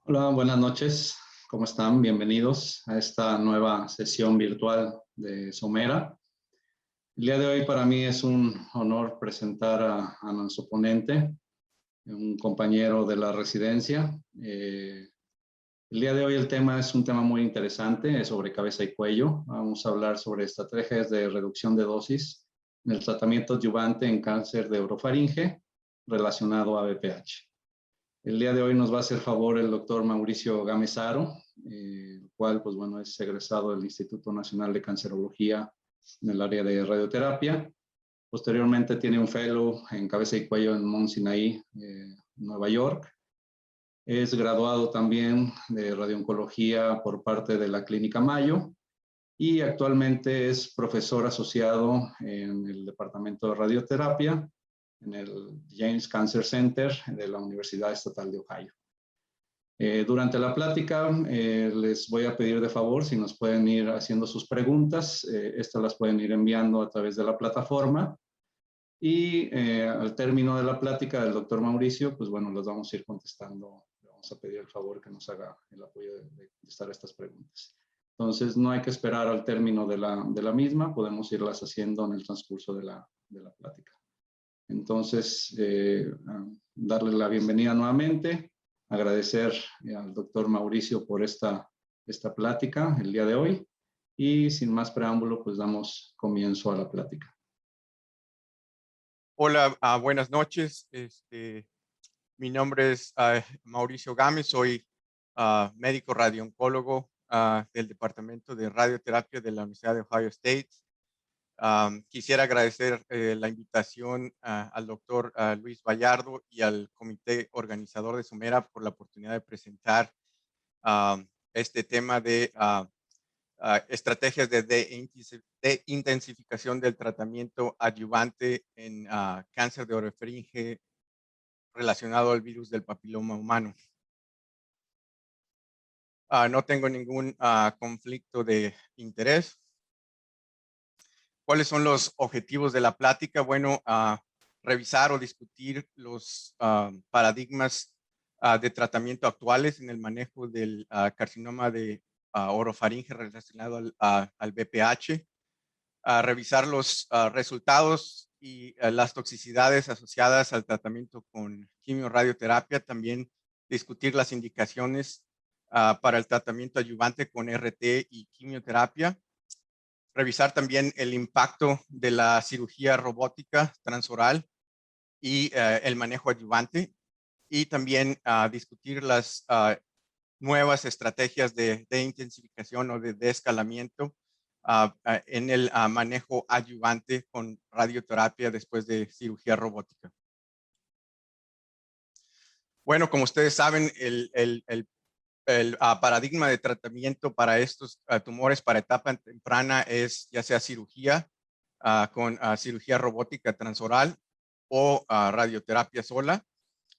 Hola, buenas noches. ¿Cómo están? Bienvenidos a esta nueva sesión virtual de Somera. El día de hoy para mí es un honor presentar a nuestro ponente, un compañero de la residencia. El día de hoy el tema es un tema muy interesante, es sobre cabeza y cuello. Vamos a hablar sobre estrategias de reducción de dosis en el tratamiento adyuvante en cáncer de orofaringe relacionado a BPH. El día de hoy nos va a hacer favor el doctor Mauricio Gámez Haro, el cual, pues bueno, es egresado del Instituto Nacional de Cancerología en el área de radioterapia. Posteriormente tiene un fellow en cabeza y cuello en Mount Sinai, Nueva York. Es graduado también de radiooncología por parte de la Clínica Mayo y actualmente es profesor asociado en el Departamento de Radioterapia en el James Cancer Center de la Universidad Estatal de Ohio. Durante la plática les voy a pedir de favor si nos pueden ir haciendo sus preguntas. Estas las pueden ir enviando a través de la plataforma. Y al término de la plática del doctor Mauricio, pues bueno, los vamos a ir contestando. Le vamos a pedir el favor que nos haga el apoyo de contestar estas preguntas. Entonces, no hay que esperar al término de la misma. Podemos irlas haciendo en el transcurso de la plática. Entonces, darle la bienvenida nuevamente, agradecer al doctor Mauricio por esta plática el día de hoy y sin más preámbulo, pues damos comienzo a la plática. Hola, buenas noches. Mi nombre es Mauricio Gámez, soy médico radiooncólogo del Departamento de Radioterapia de la Universidad de Ohio State. Quisiera agradecer la invitación al doctor Luis Vallardo y al comité organizador de Somera por la oportunidad de presentar este tema de estrategias de intensificación del tratamiento adyuvante en cáncer de orofaringe relacionado al virus del papiloma humano. No tengo ningún conflicto de interés. ¿Cuáles son los objetivos de la plática? Bueno, revisar o discutir los paradigmas de tratamiento actuales en el manejo del carcinoma de orofaringe relacionado al BPH. Revisar los resultados y las toxicidades asociadas al tratamiento con quimioradioterapia. También discutir las indicaciones para el tratamiento adyuvante con RT y quimioterapia. Revisar también el impacto de la cirugía robótica transoral y el manejo adyuvante. Y también discutir las nuevas estrategias de intensificación o de escalamiento en el manejo adyuvante con radioterapia después de cirugía robótica. Bueno, como ustedes saben, el paradigma de tratamiento para estos tumores para etapa temprana es ya sea cirugía con cirugía robótica transoral o radioterapia sola.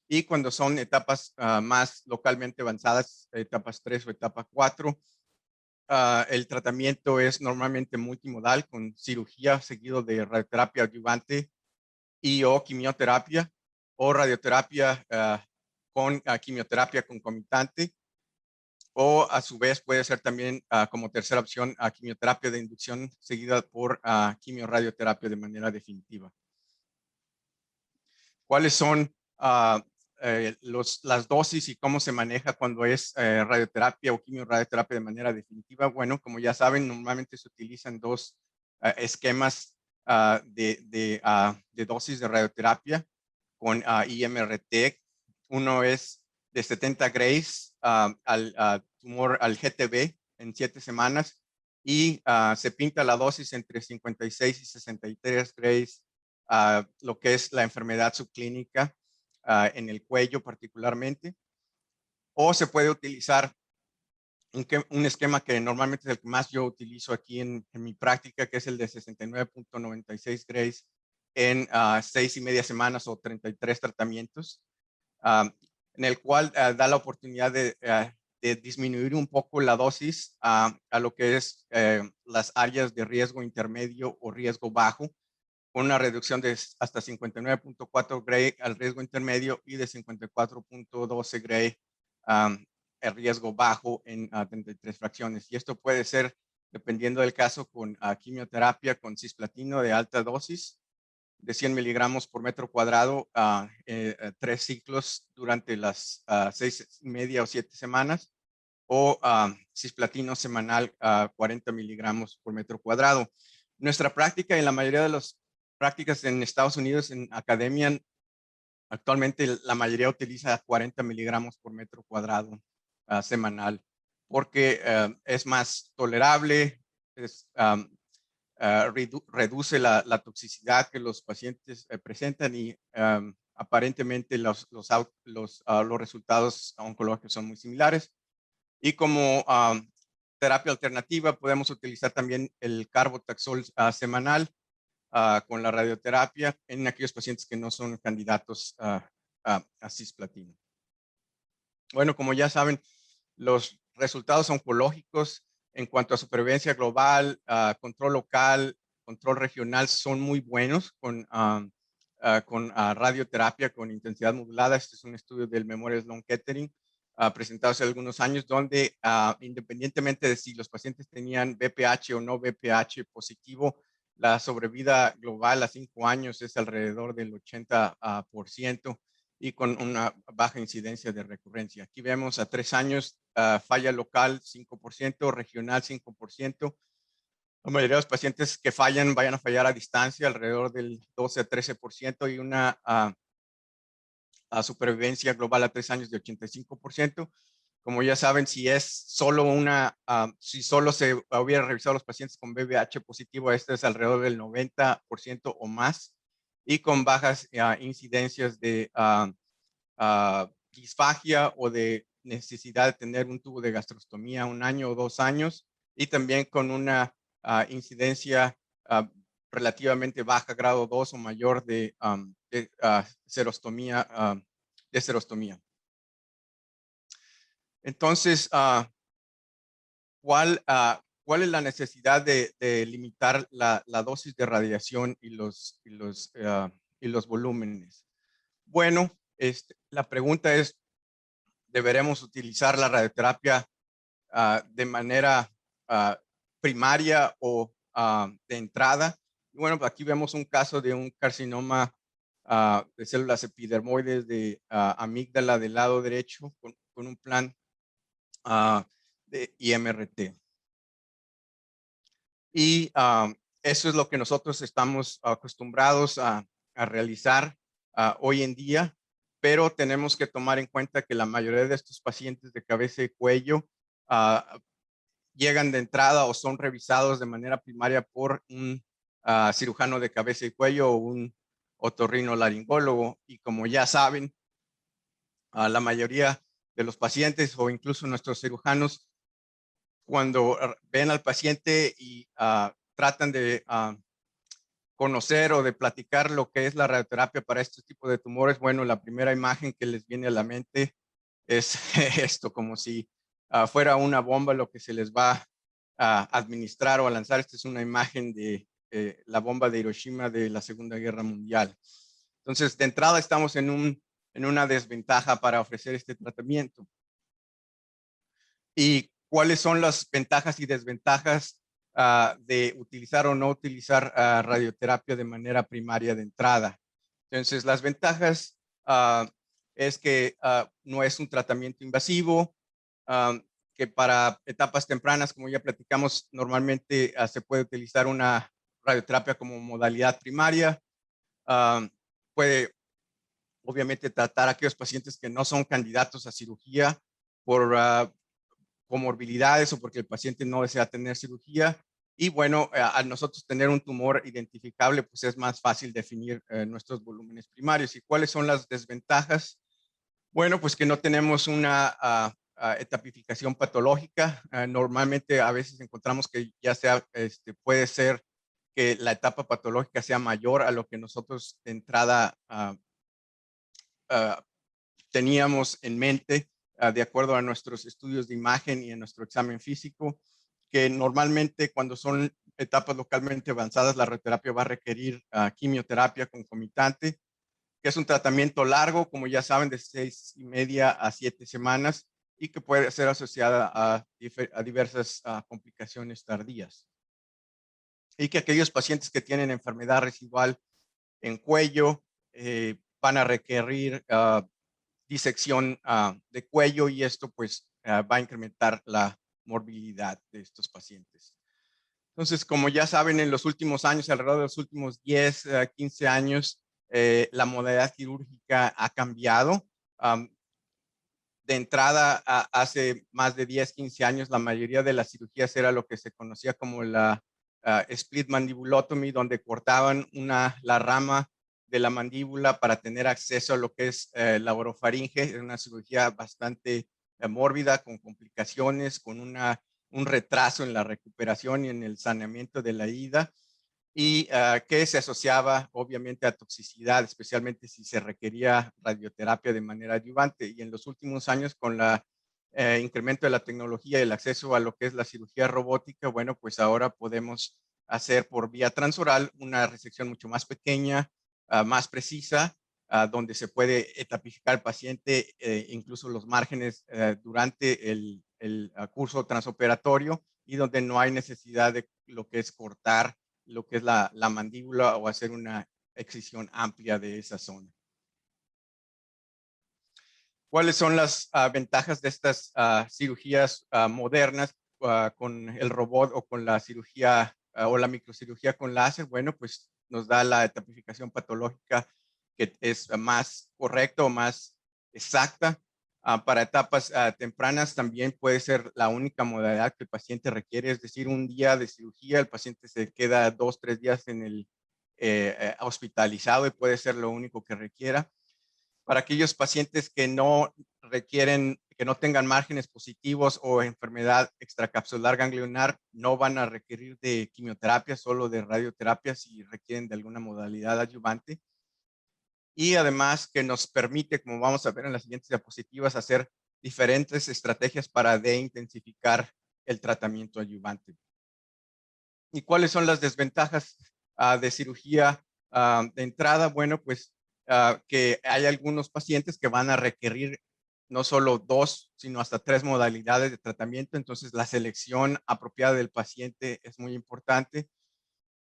Y cuando son etapas más localmente avanzadas, etapas 3 o etapa 4, el tratamiento es normalmente multimodal con cirugía seguido de radioterapia adyuvante y o quimioterapia o radioterapia con quimioterapia concomitante, o a su vez puede ser también como tercera opción quimioterapia de inducción seguida por quimioradioterapia de manera definitiva. ¿Cuáles son las dosis y cómo se maneja cuando es radioterapia o quimioradioterapia de manera definitiva? Bueno, como ya saben, normalmente se utilizan dos esquemas de dosis de radioterapia con IMRT. Uno es de 70 grays al tumor, al GTB en 7 semanas, y se pinta la dosis entre 56 y 63 grays, lo que es la enfermedad subclínica en el cuello particularmente. O se puede utilizar un esquema que normalmente es el que más yo utilizo aquí en mi práctica, que es el de 69.96 grays en 6,5 semanas o 33 tratamientos, en el cual da la oportunidad de disminuir un poco la dosis a lo que es las áreas de riesgo intermedio o riesgo bajo, con una reducción de hasta 59.4 gray al riesgo intermedio y de 54.12 gray el riesgo bajo en 33 fracciones. Y esto puede ser, dependiendo del caso, con quimioterapia con cisplatino de alta dosis de 100 miligramos por metro cuadrado, 3 ciclos durante las 6,5 o 7 semanas, o cisplatino semanal a 40 miligramos por metro cuadrado. Nuestra práctica, en la mayoría de las prácticas en Estados Unidos en academia, actualmente la mayoría utiliza 40 miligramos por metro cuadrado semanal, porque es más tolerable, reduce la toxicidad que los pacientes presentan y aparentemente los resultados oncológicos son muy similares. Y como terapia alternativa podemos utilizar también el carbotaxol semanal con la radioterapia en aquellos pacientes que no son candidatos a cisplatino. Bueno, como ya saben, los resultados oncológicos en cuanto a supervivencia global, control local, control regional son muy buenos con radioterapia con intensidad modulada. Este es un estudio del Memorial Sloan Kettering presentado hace algunos años, donde independientemente de si los pacientes tenían BPH o no BPH positivo, la sobrevida global a 5 años es alrededor del 80%. Y con una baja incidencia de recurrencia. Aquí vemos a 3 años, falla local 5%, regional 5%. La mayoría de los pacientes que fallan vayan a fallar a distancia, alrededor del 12 a 13%, y una supervivencia global a 3 años de 85%. Como ya saben, si es solo si solo se hubiera revisado los pacientes con BPH positivo, este es alrededor del 90% o más, y con bajas incidencias de disfagia o de necesidad de tener un tubo de gastrostomía 1 año o 2 años, y también con una incidencia relativamente baja, grado 2 o mayor de serostomía. Entonces, ¿cuál es la necesidad de limitar la dosis de radiación y los volúmenes? Bueno, la pregunta es, ¿deberemos utilizar la radioterapia de manera primaria o de entrada? Bueno, aquí vemos un caso de un carcinoma de células epidermoides de amígdala del lado derecho con un plan de IMRT. Y eso es lo que nosotros estamos acostumbrados a realizar hoy en día, pero tenemos que tomar en cuenta que la mayoría de estos pacientes de cabeza y cuello llegan de entrada o son revisados de manera primaria por un cirujano de cabeza y cuello o un otorrinolaringólogo. Y como ya saben, la mayoría de los pacientes o incluso nuestros cirujanos, cuando ven al paciente y tratan de conocer o de platicar lo que es la radioterapia para este tipo de tumores, bueno, la primera imagen que les viene a la mente es esto, como si fuera una bomba lo que se les va a administrar o a lanzar. Esta es una imagen de la bomba de Hiroshima de la Segunda Guerra Mundial. Entonces, de entrada estamos en una desventaja para ofrecer este tratamiento. ¿Y cuáles son las ventajas y desventajas de utilizar o no utilizar radioterapia de manera primaria de entrada? Entonces, las ventajas es que no es un tratamiento invasivo, que para etapas tempranas, como ya platicamos, normalmente se puede utilizar una radioterapia como modalidad primaria. Puede, obviamente, tratar a aquellos pacientes que no son candidatos a cirugía por comorbilidades o porque el paciente no desea tener cirugía. Y bueno, al nosotros tener un tumor identificable, pues es más fácil definir nuestros volúmenes primarios. ¿Y cuáles son las desventajas? Bueno, pues que no tenemos una etapificación patológica. Normalmente a veces encontramos que ya sea, puede ser que la etapa patológica sea mayor a lo que nosotros de entrada teníamos en mente, de acuerdo a nuestros estudios de imagen y en nuestro examen físico, que normalmente cuando son etapas localmente avanzadas, la radioterapia va a requerir quimioterapia concomitante, que es un tratamiento largo, como ya saben, de 6,5 a 7 semanas, y que puede ser asociada a diversas complicaciones tardías. Y que aquellos pacientes que tienen enfermedad residual en cuello van a requerir disección de cuello, y esto pues va a incrementar la morbilidad de estos pacientes. Entonces, como ya saben, en los últimos años, alrededor de los últimos 10, 15 años, la modalidad quirúrgica ha cambiado. De entrada, hace más de 10, 15 años, la mayoría de las cirugías era lo que se conocía como la split mandibulotomy, donde cortaban la rama de la mandíbula para tener acceso a lo que es la orofaringe. Es una cirugía bastante mórbida, con complicaciones, con un retraso en la recuperación y en el saneamiento de la herida, y que se asociaba obviamente a toxicidad, especialmente si se requería radioterapia de manera adyuvante. Y en los últimos años, con el incremento de la tecnología y el acceso a lo que es la cirugía robótica, bueno, pues ahora podemos hacer por vía transoral una resección mucho más pequeña, más precisa, donde se puede etapificar al paciente, incluso los márgenes durante el curso transoperatorio, y donde no hay necesidad de lo que es cortar lo que es la mandíbula o hacer una excisión amplia de esa zona. ¿Cuáles son las ventajas de estas cirugías modernas con el robot o con la cirugía o la microcirugía con láser? Bueno, pues nos da la etapificación patológica que es más correcta o más exacta. Para etapas tempranas también puede ser la única modalidad que el paciente requiere, es decir, un día de cirugía, el paciente se queda 2, 3 días en el hospitalizado, y puede ser lo único que requiera. Para aquellos pacientes que no requieren, que no tengan márgenes positivos o enfermedad extracapsular ganglionar, no van a requerir de quimioterapia, solo de radioterapia si requieren de alguna modalidad adyuvante. Y además que nos permite, como vamos a ver en las siguientes diapositivas, hacer diferentes estrategias para intensificar el tratamiento adyuvante. ¿Y cuáles son las desventajas de cirugía de entrada? Bueno, pues que hay algunos pacientes que van a requerir no solo 2, sino hasta 3 modalidades de tratamiento. Entonces, la selección apropiada del paciente es muy importante.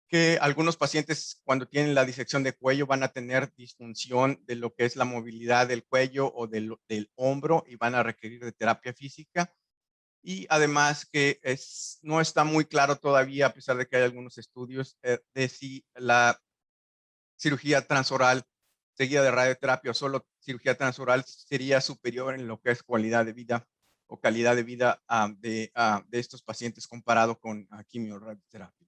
Que algunos pacientes, cuando tienen la disección de cuello, van a tener disfunción de lo que es la movilidad del cuello o del hombro, y van a requerir de terapia física. Y además que no está muy claro todavía, a pesar de que hay algunos estudios, de si la cirugía transoral seguida de radioterapia o solo cirugía transoral sería superior en lo que es calidad de vida o calidad de vida de estos pacientes comparado con quimioradioterapia.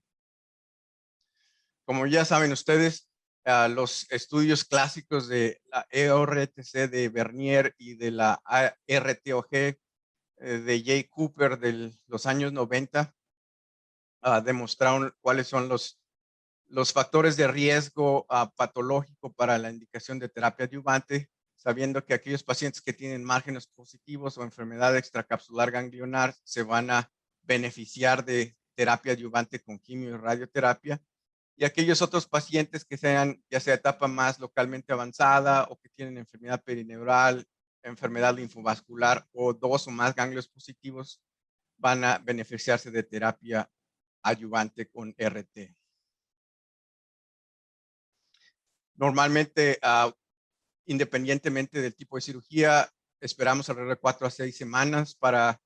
Como ya saben ustedes, los estudios clásicos de la EORTC de Bernier y de la RTOG de Jay Cooper de los años 90 demostraron cuáles son los factores de riesgo patológico para la indicación de terapia adyuvante, sabiendo que aquellos pacientes que tienen márgenes positivos o enfermedad extracapsular ganglionar se van a beneficiar de terapia adyuvante con quimio y radioterapia, y aquellos otros pacientes que sean ya sea etapa más localmente avanzada o que tienen enfermedad perineural, enfermedad linfovascular o 2 o más ganglios positivos, van a beneficiarse de terapia adyuvante con RT. Normalmente, independientemente del tipo de cirugía, esperamos alrededor de 4 a 6 semanas para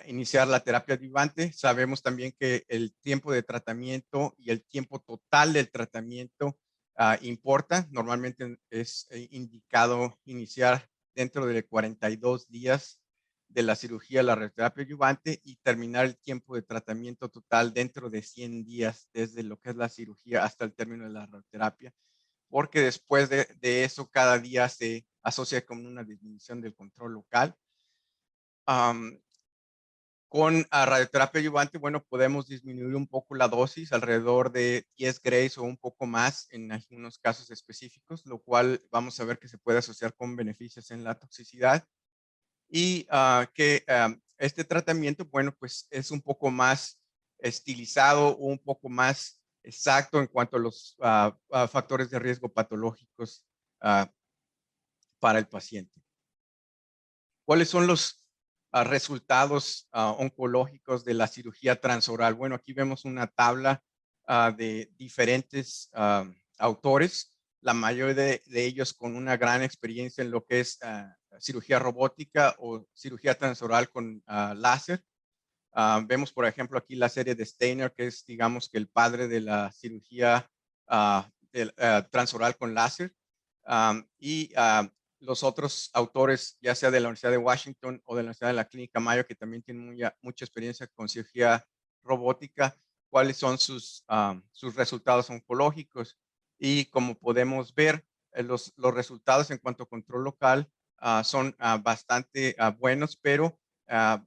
iniciar la terapia adyuvante. Sabemos también que el tiempo de tratamiento y el tiempo total del tratamiento importa. Normalmente es indicado iniciar dentro de 42 días de la cirugía, la radioterapia adyuvante, y terminar el tiempo de tratamiento total dentro de 100 días desde lo que es la cirugía hasta el término de la radioterapia, porque después de eso cada día se asocia con una disminución del control local. Con radioterapia adyuvante, bueno, podemos disminuir un poco la dosis, alrededor de 10 grays o un poco más en algunos casos específicos, lo cual vamos a ver que se puede asociar con beneficios en la toxicidad. Y que este tratamiento, bueno, pues es un poco más estilizado o un poco más exacto en cuanto a los factores de riesgo patológicos para el paciente. ¿Cuáles son los resultados oncológicos de la cirugía transoral. Bueno, aquí vemos una tabla de diferentes autores, la mayoría de ellos con una gran experiencia en lo que es cirugía robótica o cirugía transoral con láser. Vemos, por ejemplo, aquí la serie de Steiner, que es, digamos, que el padre de la cirugía transoral con láser. Los otros autores, ya sea de la Universidad de Washington o de la Universidad de la Clínica Mayo, que también tienen mucha experiencia con cirugía robótica, cuáles son sus resultados oncológicos. Y como podemos ver, los resultados en cuanto a control local son bastante buenos, pero va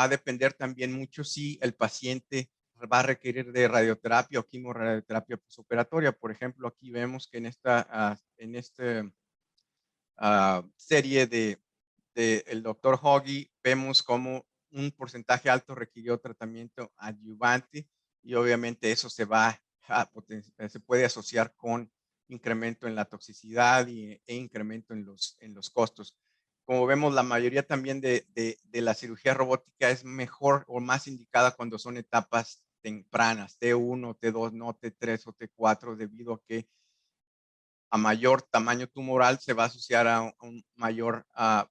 a depender también mucho si el paciente va a requerir de radioterapia o quimioradioterapia postoperatoria. Por ejemplo, aquí vemos que en esta serie de el doctor Hoggy, vemos como un porcentaje alto requirió tratamiento adyuvante y obviamente eso se puede asociar con incremento en la toxicidad e incremento en los costos. Como vemos, la mayoría también de la cirugía robótica es mejor o más indicada cuando son etapas tempranas, T1, T2, no T3 o T4, debido a que a mayor tamaño tumoral se va a asociar a un mayor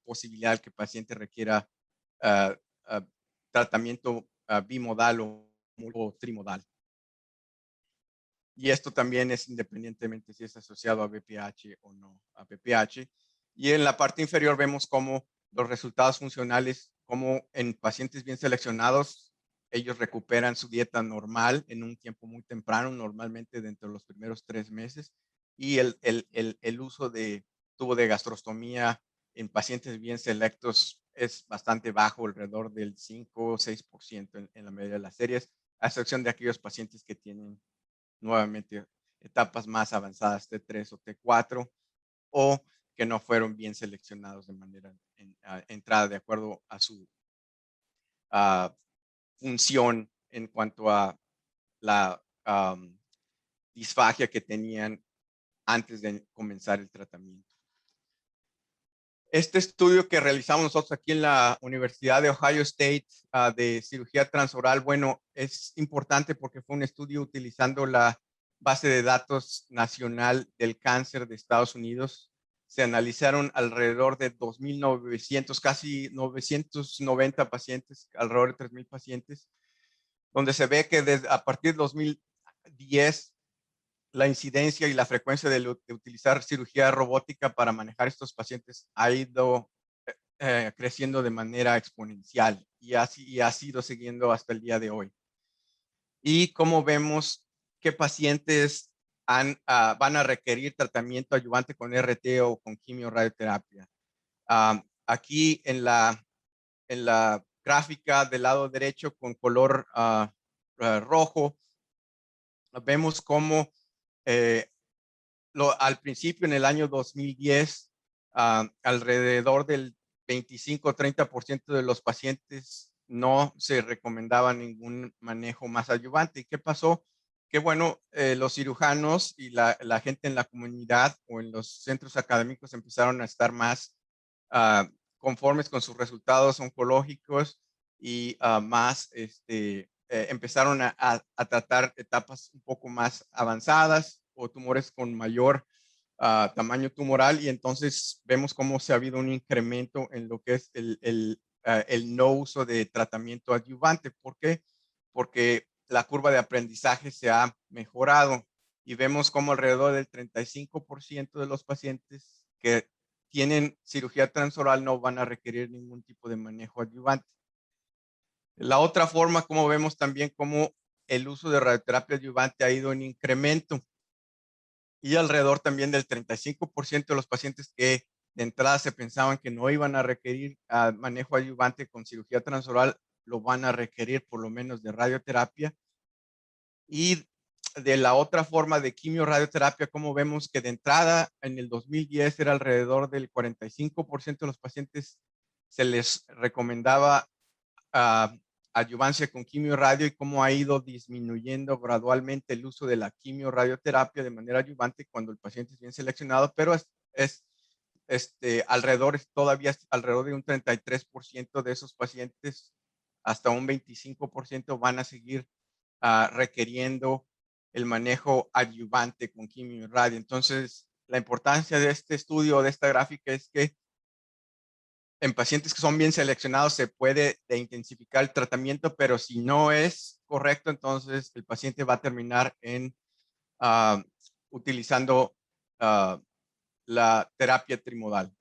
posibilidad que el paciente requiera tratamiento bimodal o trimodal. Y esto también es independientemente si es asociado a BPH o no a BPH. Y en la parte inferior vemos cómo los resultados funcionales, como en pacientes bien seleccionados, ellos recuperan su dieta normal en un tiempo muy temprano, normalmente dentro de los primeros 3 meses. Y el uso de tubo de gastrostomía en pacientes bien selectos es bastante bajo, alrededor del 5 o 6% en la mayoría de las series, a excepción de aquellos pacientes que tienen nuevamente etapas más avanzadas, T3 o T4, o que no fueron bien seleccionados de manera entrada de acuerdo a su función en cuanto a la disfagia que tenían antes de comenzar el tratamiento. Este estudio que realizamos nosotros aquí en la Universidad de Ohio State de cirugía transoral, bueno, es importante porque fue un estudio utilizando la base de datos nacional del cáncer de Estados Unidos. Se analizaron alrededor de 2,900, casi 990 pacientes, alrededor de 3,000 pacientes, donde se ve que a partir de 2010 la incidencia y la frecuencia de utilizar cirugía robótica para manejar estos pacientes ha ido creciendo de manera exponencial y ha sido siguiendo hasta el día de hoy. Y como vemos qué pacientes van a requerir tratamiento adyuvante con RT o con quimioradioterapia. Aquí en la gráfica del lado derecho con color rojo, vemos cómo al principio, en el año 2010, alrededor del 25-30% de los pacientes no se recomendaba ningún manejo más adyuvante. ¿Y qué pasó? Que bueno, los cirujanos y la gente en la comunidad o en los centros académicos empezaron a estar más conformes con sus resultados oncológicos y más empezaron a tratar etapas un poco más avanzadas o tumores con mayor tamaño tumoral, y entonces vemos cómo se ha habido un incremento en lo que es el no uso de tratamiento adyuvante. ¿Por qué? Porque la curva de aprendizaje se ha mejorado y vemos como alrededor del 35% de los pacientes que tienen cirugía transoral no van a requerir ningún tipo de manejo adyuvante. La otra forma, como vemos también cómo el uso de radioterapia adyuvante ha ido en incremento y alrededor también del 35% de los pacientes que de entrada se pensaban que no iban a requerir manejo adyuvante con cirugía transoral lo van a requerir por lo menos de radioterapia. Y de la otra forma de quimioradioterapia, como vemos que de entrada en el 2010 era alrededor del 45% de los pacientes se les recomendaba adyuvancia con quimioradio, y cómo ha ido disminuyendo gradualmente el uso de la quimioradioterapia de manera adyuvante cuando el paciente es bien seleccionado, pero es todavía alrededor de un 33% de esos pacientes, hasta un 25% van a seguir requiriendo el manejo adyuvante con quimio y radio. Entonces, la importancia de este estudio, de esta gráfica, es que en pacientes que son bien seleccionados se puede intensificar el tratamiento, pero si no es correcto, entonces el paciente va a terminar utilizando la terapia trimodal.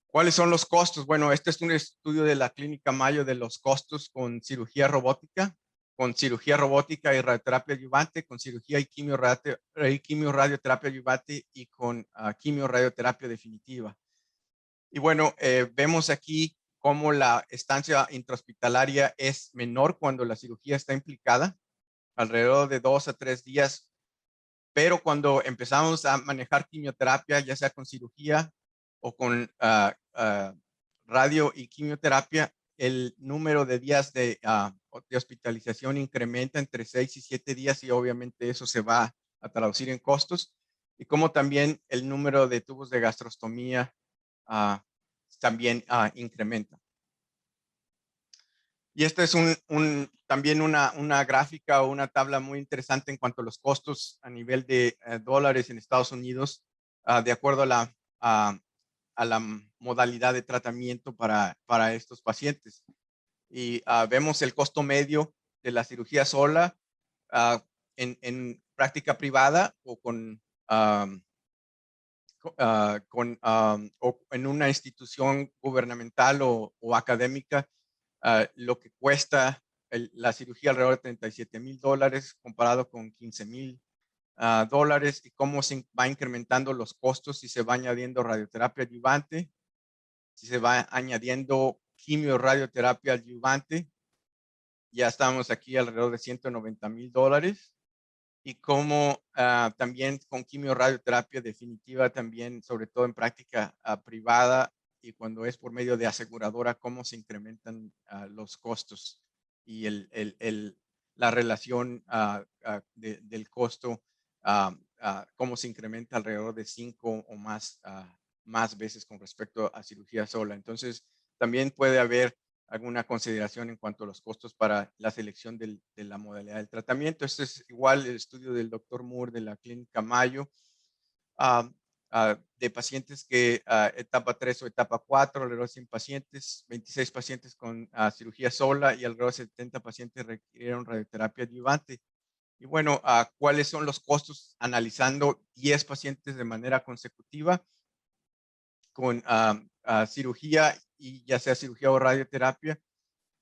¿Cuáles son los costos? Bueno, este es un estudio de la Clínica Mayo de los costos con cirugía robótica y radioterapia adyuvante, con cirugía y quimio-radioterapia adyuvante y con quimio-radioterapia definitiva. Y bueno, vemos aquí cómo la estancia intrahospitalaria es menor cuando la cirugía está implicada, alrededor de 2 a 3 días. Pero cuando empezamos a manejar quimioterapia, ya sea con cirugía o con radio y quimioterapia, el número de días de hospitalización incrementa entre 6 y 7 días y obviamente eso se va a traducir en costos. Y como también el número de tubos de gastrostomía también incrementa. Y esta es también una gráfica o una tabla muy interesante en cuanto a los costos a nivel de dólares en Estados Unidos, de acuerdo a la modalidad de tratamiento para estos pacientes. Y vemos el costo medio de la cirugía sola en práctica privada o o en una institución gubernamental o académica. Lo que cuesta la cirugía alrededor de $37,000 comparado con $15,000 y cómo se va incrementando los costos si se va añadiendo radioterapia adyuvante, si se va añadiendo quimio radioterapia adyuvante. Ya estamos aquí alrededor de $190,000 y cómo también con quimio radioterapia definitiva también, sobre todo en práctica privada y cuando es por medio de aseguradora, cómo se incrementan los costos y la relación del costo, cómo se incrementa alrededor de 5 o más veces con respecto a cirugía sola. Entonces, también puede haber alguna consideración en cuanto a los costos para la selección de la modalidad del tratamiento. Este es igual el estudio del Dr. Moore de la Clínica Mayo, de pacientes que etapa 3 o etapa 4, alrededor de 100 pacientes, 26 pacientes con cirugía sola y alrededor de 70 pacientes requirieron radioterapia adyuvante. Y bueno, ¿cuáles son los costos analizando 10 pacientes de manera consecutiva con cirugía y ya sea cirugía o radioterapia?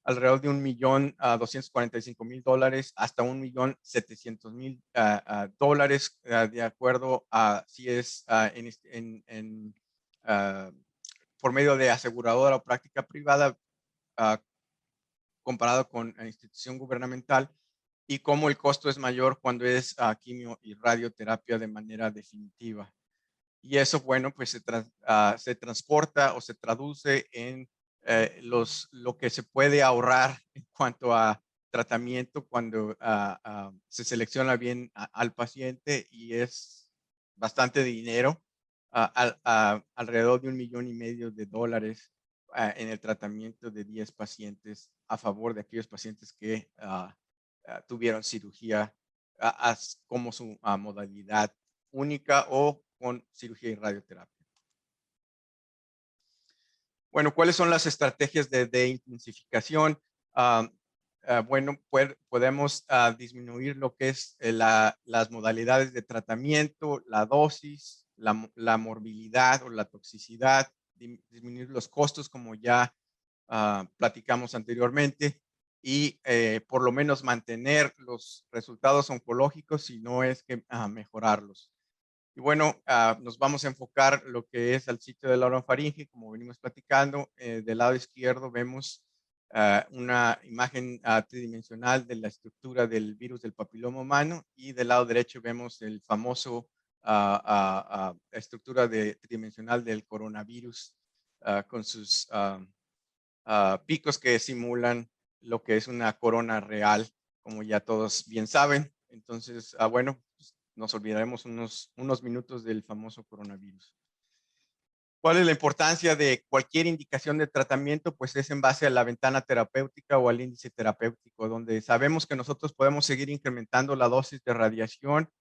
Alrededor de $1,245,000 hasta $1,700,000 de acuerdo a si es por medio de aseguradora o práctica privada comparado con la institución gubernamental, y cómo el costo es mayor cuando es quimio y radioterapia de manera definitiva. Y eso, bueno, pues se transporta o se traduce en lo que se puede ahorrar en cuanto a tratamiento cuando se selecciona bien al paciente, y es bastante dinero, alrededor de $1,500,000 en el tratamiento de 10 pacientes a favor de aquellos pacientes que tuvieron cirugía como su modalidad única o con cirugía y radioterapia. Bueno, ¿cuáles son las estrategias de intensificación? Bueno, podemos disminuir lo que es las modalidades de tratamiento, la dosis, la morbilidad o la toxicidad, disminuir los costos como ya platicamos anteriormente, y por lo menos mantener los resultados oncológicos, si no es que mejorarlos. Y bueno, nos vamos a enfocar lo que es al sitio de la orofaringe, como venimos platicando. Del lado izquierdo vemos una imagen tridimensional de la estructura del virus del papiloma humano, y del lado derecho vemos el famoso estructura tridimensional del coronavirus con sus picos que simulan lo que es una corona real, como ya todos bien saben. Entonces, bueno, nos olvidaremos unos minutos del famoso coronavirus. ¿Cuál es la importancia de cualquier indicación de tratamiento? Pues es en base a la ventana terapéutica o al índice terapéutico, donde sabemos que nosotros podemos seguir incrementando la dosis de radiación,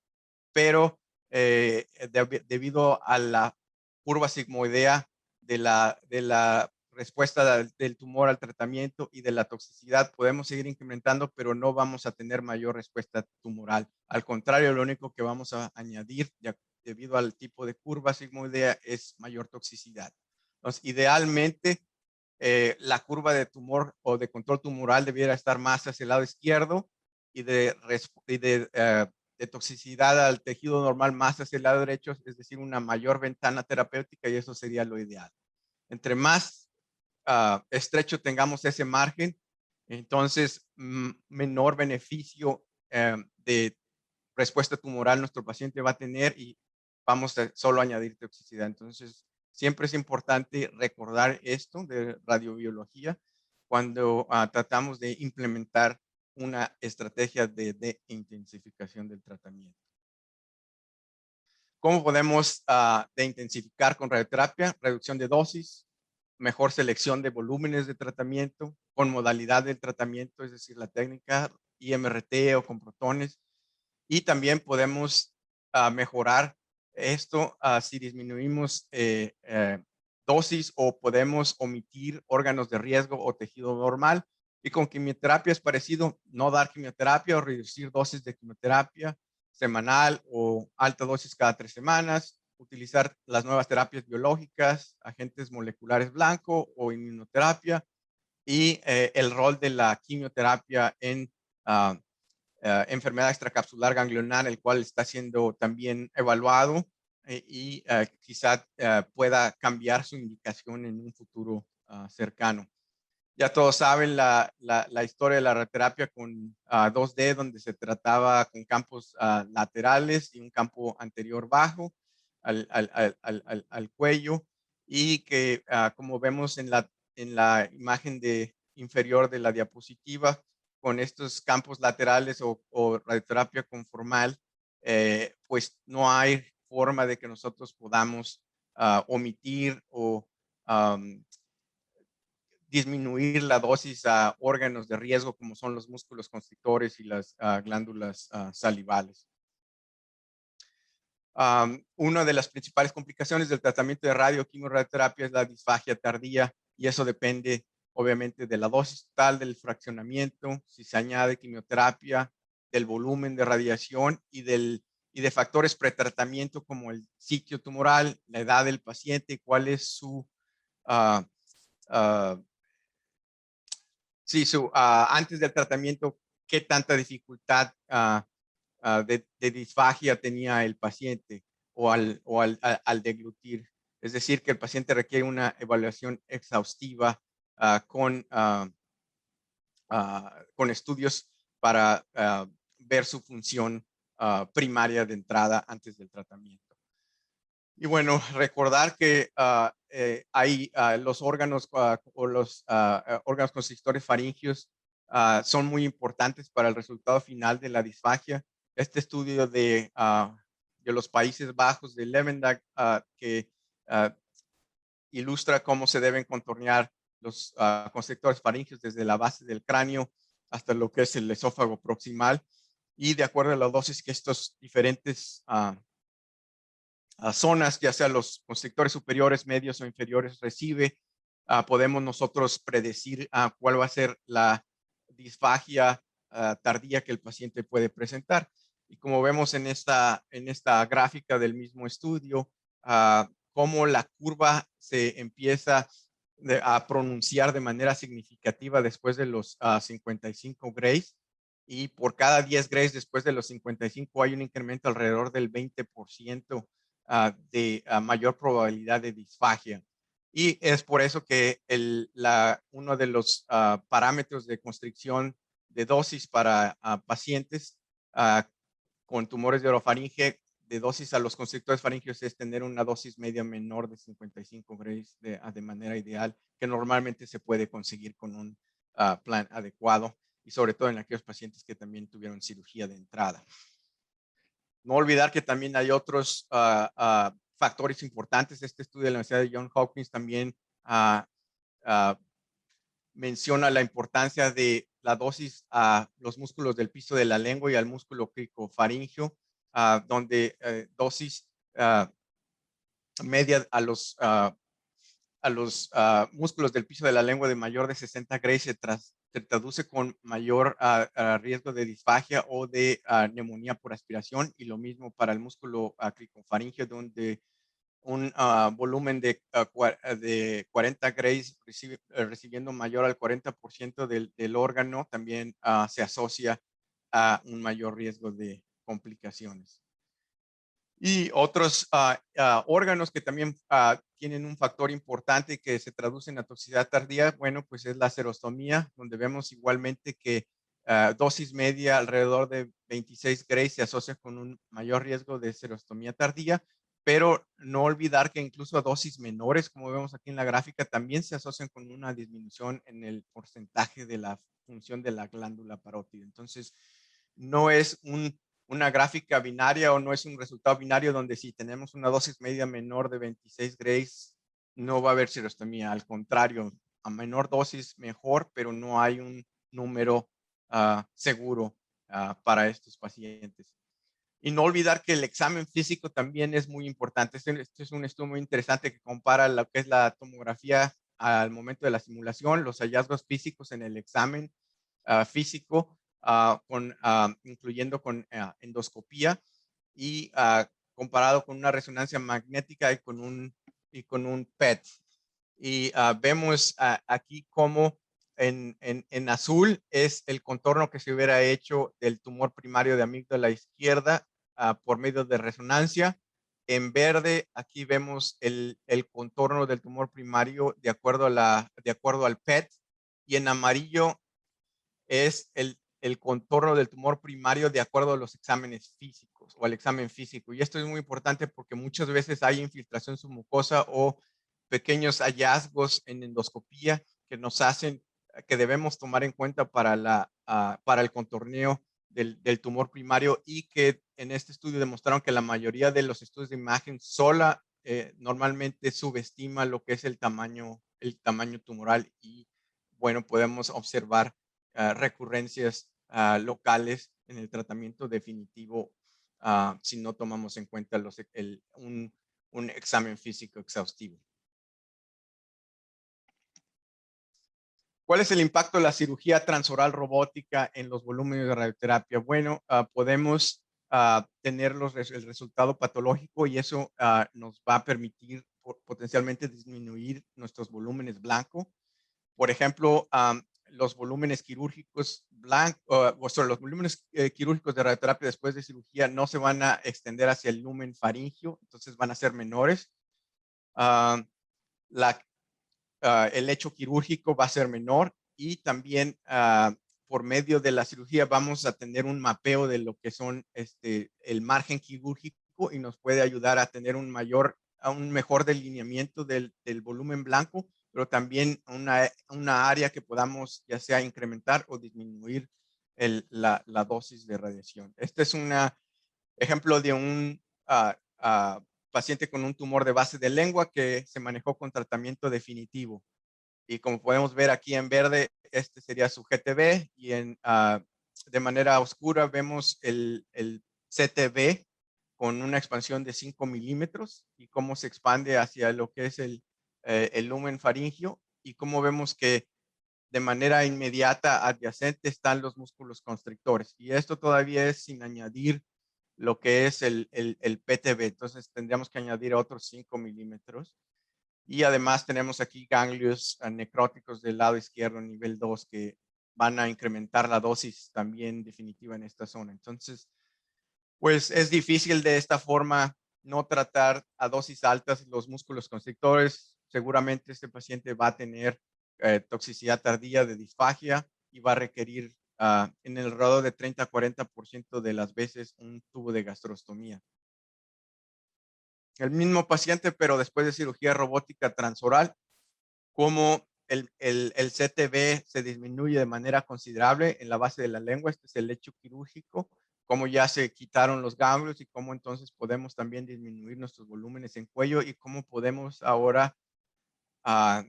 pero debido a la curva sigmoidea de la respuesta del tumor al tratamiento y de la toxicidad, podemos seguir incrementando, pero no vamos a tener mayor respuesta tumoral. Al contrario, lo único que vamos a añadir, debido al tipo de curva sigmoidea, es mayor toxicidad. Entonces, idealmente, la curva de tumor o de control tumoral debiera estar más hacia el lado izquierdo y de toxicidad al tejido normal más hacia el lado derecho, es decir, una mayor ventana terapéutica, y eso sería lo ideal. Entre más estrecho tengamos ese margen, entonces menor beneficio de respuesta tumoral nuestro paciente va a tener y vamos a solo añadir toxicidad. Entonces, siempre es importante recordar esto de radiobiología cuando tratamos de implementar una estrategia de intensificación del tratamiento. ¿Cómo podemos de intensificar con radioterapia? Reducción de dosis, mejor selección de volúmenes de tratamiento, con modalidad del tratamiento, es decir, la técnica IMRT o con protones. Y también podemos mejorar esto si disminuimos dosis o podemos omitir órganos de riesgo o tejido normal. Y con quimioterapia es parecido, no dar quimioterapia o reducir dosis de quimioterapia semanal o alta dosis cada 3 semanas, utilizar las nuevas terapias biológicas, agentes moleculares blanco o inmunoterapia y el rol de la quimioterapia en enfermedad extracapsular ganglionar, el cual está siendo también evaluado y quizá pueda cambiar su indicación en un futuro cercano. Ya todos saben la historia de la radioterapia con 2D, donde se trataba con campos laterales y un campo anterior bajo al cuello, y que como vemos en la imagen inferior de la diapositiva, con estos campos laterales o radioterapia conformal, pues no hay forma de que nosotros podamos omitir o disminuir la dosis a órganos de riesgo como son los músculos constrictores y las glándulas salivales. Una de las principales complicaciones del tratamiento de radioterapia es la disfagia tardía, y eso depende obviamente de la dosis total, del fraccionamiento, si se añade quimioterapia, del volumen de radiación y de factores pretratamiento como el sitio tumoral, la edad del paciente, cuál es su antes del tratamiento, qué tanta dificultad de disfagia tenía el paciente o al deglutir. Es decir, que el paciente requiere una evaluación exhaustiva con estudios para ver su función primaria de entrada antes del tratamiento. Y bueno, recordar que hay los órganos o los órganos constrictores faringios son muy importantes para el resultado final de la disfagia. Este estudio de los Países Bajos de Levendag que ilustra cómo se deben contornear los constrictores faringios desde la base del cráneo hasta lo que es el esófago proximal, y de acuerdo a la dosis que estos diferentes zonas, ya sea los constrictores superiores, medios o inferiores, recibe, podemos nosotros predecir cuál va a ser la disfagia tardía que el paciente puede presentar. Y como vemos en esta gráfica del mismo estudio, cómo la curva se empieza a pronunciar de manera significativa después de los 55 grays, y por cada 10 grays después de los 55 hay un incremento alrededor del 20% de mayor probabilidad de disfagia. Y es por eso que uno de los parámetros de constricción de dosis para pacientes con tumores de orofaringe, de dosis a los constrictores faringios, es tener una dosis media menor de 55 grays de manera ideal, que normalmente se puede conseguir con un plan adecuado, y sobre todo en aquellos pacientes que también tuvieron cirugía de entrada. No olvidar que también hay otros factores importantes. Este estudio de la Universidad de Johns Hopkins también menciona la importancia de la dosis a los músculos del piso de la lengua y al músculo cricofaringio, donde dosis media a los músculos del piso de la lengua de mayor de 60 Gray se traduce con mayor riesgo de disfagia o de neumonía por aspiración, y lo mismo para el músculo cricofaringio, donde un volumen de 40 Grays recibiendo mayor al 40% del órgano también se asocia a un mayor riesgo de complicaciones. Y otros órganos que también tienen un factor importante que se traduce en la toxicidad tardía, bueno, pues es la serostomía, donde vemos igualmente que dosis media alrededor de 26 Gray se asocia con un mayor riesgo de serostomía tardía, pero no olvidar que incluso a dosis menores, como vemos aquí en la gráfica, también se asocian con una disminución en el porcentaje de la función de la glándula parótida. Entonces, no es una gráfica binaria o no es un resultado binario donde si tenemos una dosis media menor de 26 Grays no va a haber serostomía. Al contrario, a menor dosis mejor, pero no hay un número seguro para estos pacientes. Y no olvidar que el examen físico también es muy importante. Este es un estudio muy interesante que compara lo que es la tomografía al momento de la simulación, los hallazgos físicos en el examen físico, incluyendo con endoscopía y comparado con una resonancia magnética y con un PET. Y vemos aquí cómo en azul es el contorno que se hubiera hecho del tumor primario de amígdala izquierda por medio de resonancia. En verde, aquí vemos el contorno del tumor primario de acuerdo al PET. Y en amarillo es el contorno del tumor primario de acuerdo a los exámenes físicos o al examen físico. Y esto es muy importante porque muchas veces hay infiltración submucosa o pequeños hallazgos en endoscopía que nos hacen, que debemos tomar en cuenta para el contorneo del tumor primario, y que en este estudio demostraron que la mayoría de los estudios de imagen normalmente subestima lo que es el tamaño tumoral, y bueno, podemos observar recurrencias locales en el tratamiento definitivo si no tomamos en cuenta un examen físico exhaustivo. ¿Cuál es el impacto de la cirugía transoral robótica en los volúmenes de radioterapia? Bueno, podemos tener el resultado patológico, y eso nos va a permitir potencialmente disminuir nuestros volúmenes blanco. Por ejemplo, los volúmenes quirúrgicos los volúmenes quirúrgicos de radioterapia después de cirugía no se van a extender hacia el lumen faringio, entonces van a ser menores. El hecho quirúrgico va a ser menor, y también por medio de la cirugía vamos a tener un mapeo de lo que son el margen quirúrgico, y nos puede ayudar a tener un mejor delineamiento del volumen blanco, pero también una área que podamos ya sea incrementar o disminuir la dosis de radiación. Este es un ejemplo de un paciente con un tumor de base de lengua que se manejó con tratamiento definitivo. Y como podemos ver aquí en verde, este sería su GTB, y de manera oscura vemos el CTB con una expansión de 5 milímetros y cómo se expande hacia lo que es el lumen faringio, y cómo vemos que de manera inmediata adyacente están los músculos constrictores. Y esto todavía es sin añadir lo que es el PTB. Entonces tendríamos que añadir otros 5 milímetros. Y además tenemos aquí ganglios necróticos del lado izquierdo, nivel 2, que van a incrementar la dosis también definitiva en esta zona. Entonces, pues es difícil de esta forma no tratar a dosis altas los músculos constrictores. Seguramente este paciente va a tener toxicidad tardía de disfagia y va a requerir en el alrededor de 30 a 40% de las veces un tubo de gastrostomía. El mismo paciente, pero después de cirugía robótica transoral, como el CTB se disminuye de manera considerable en la base de la lengua. Este es el lecho quirúrgico, cómo ya se quitaron los ganglios y cómo entonces podemos también disminuir nuestros volúmenes en cuello y cómo podemos ahora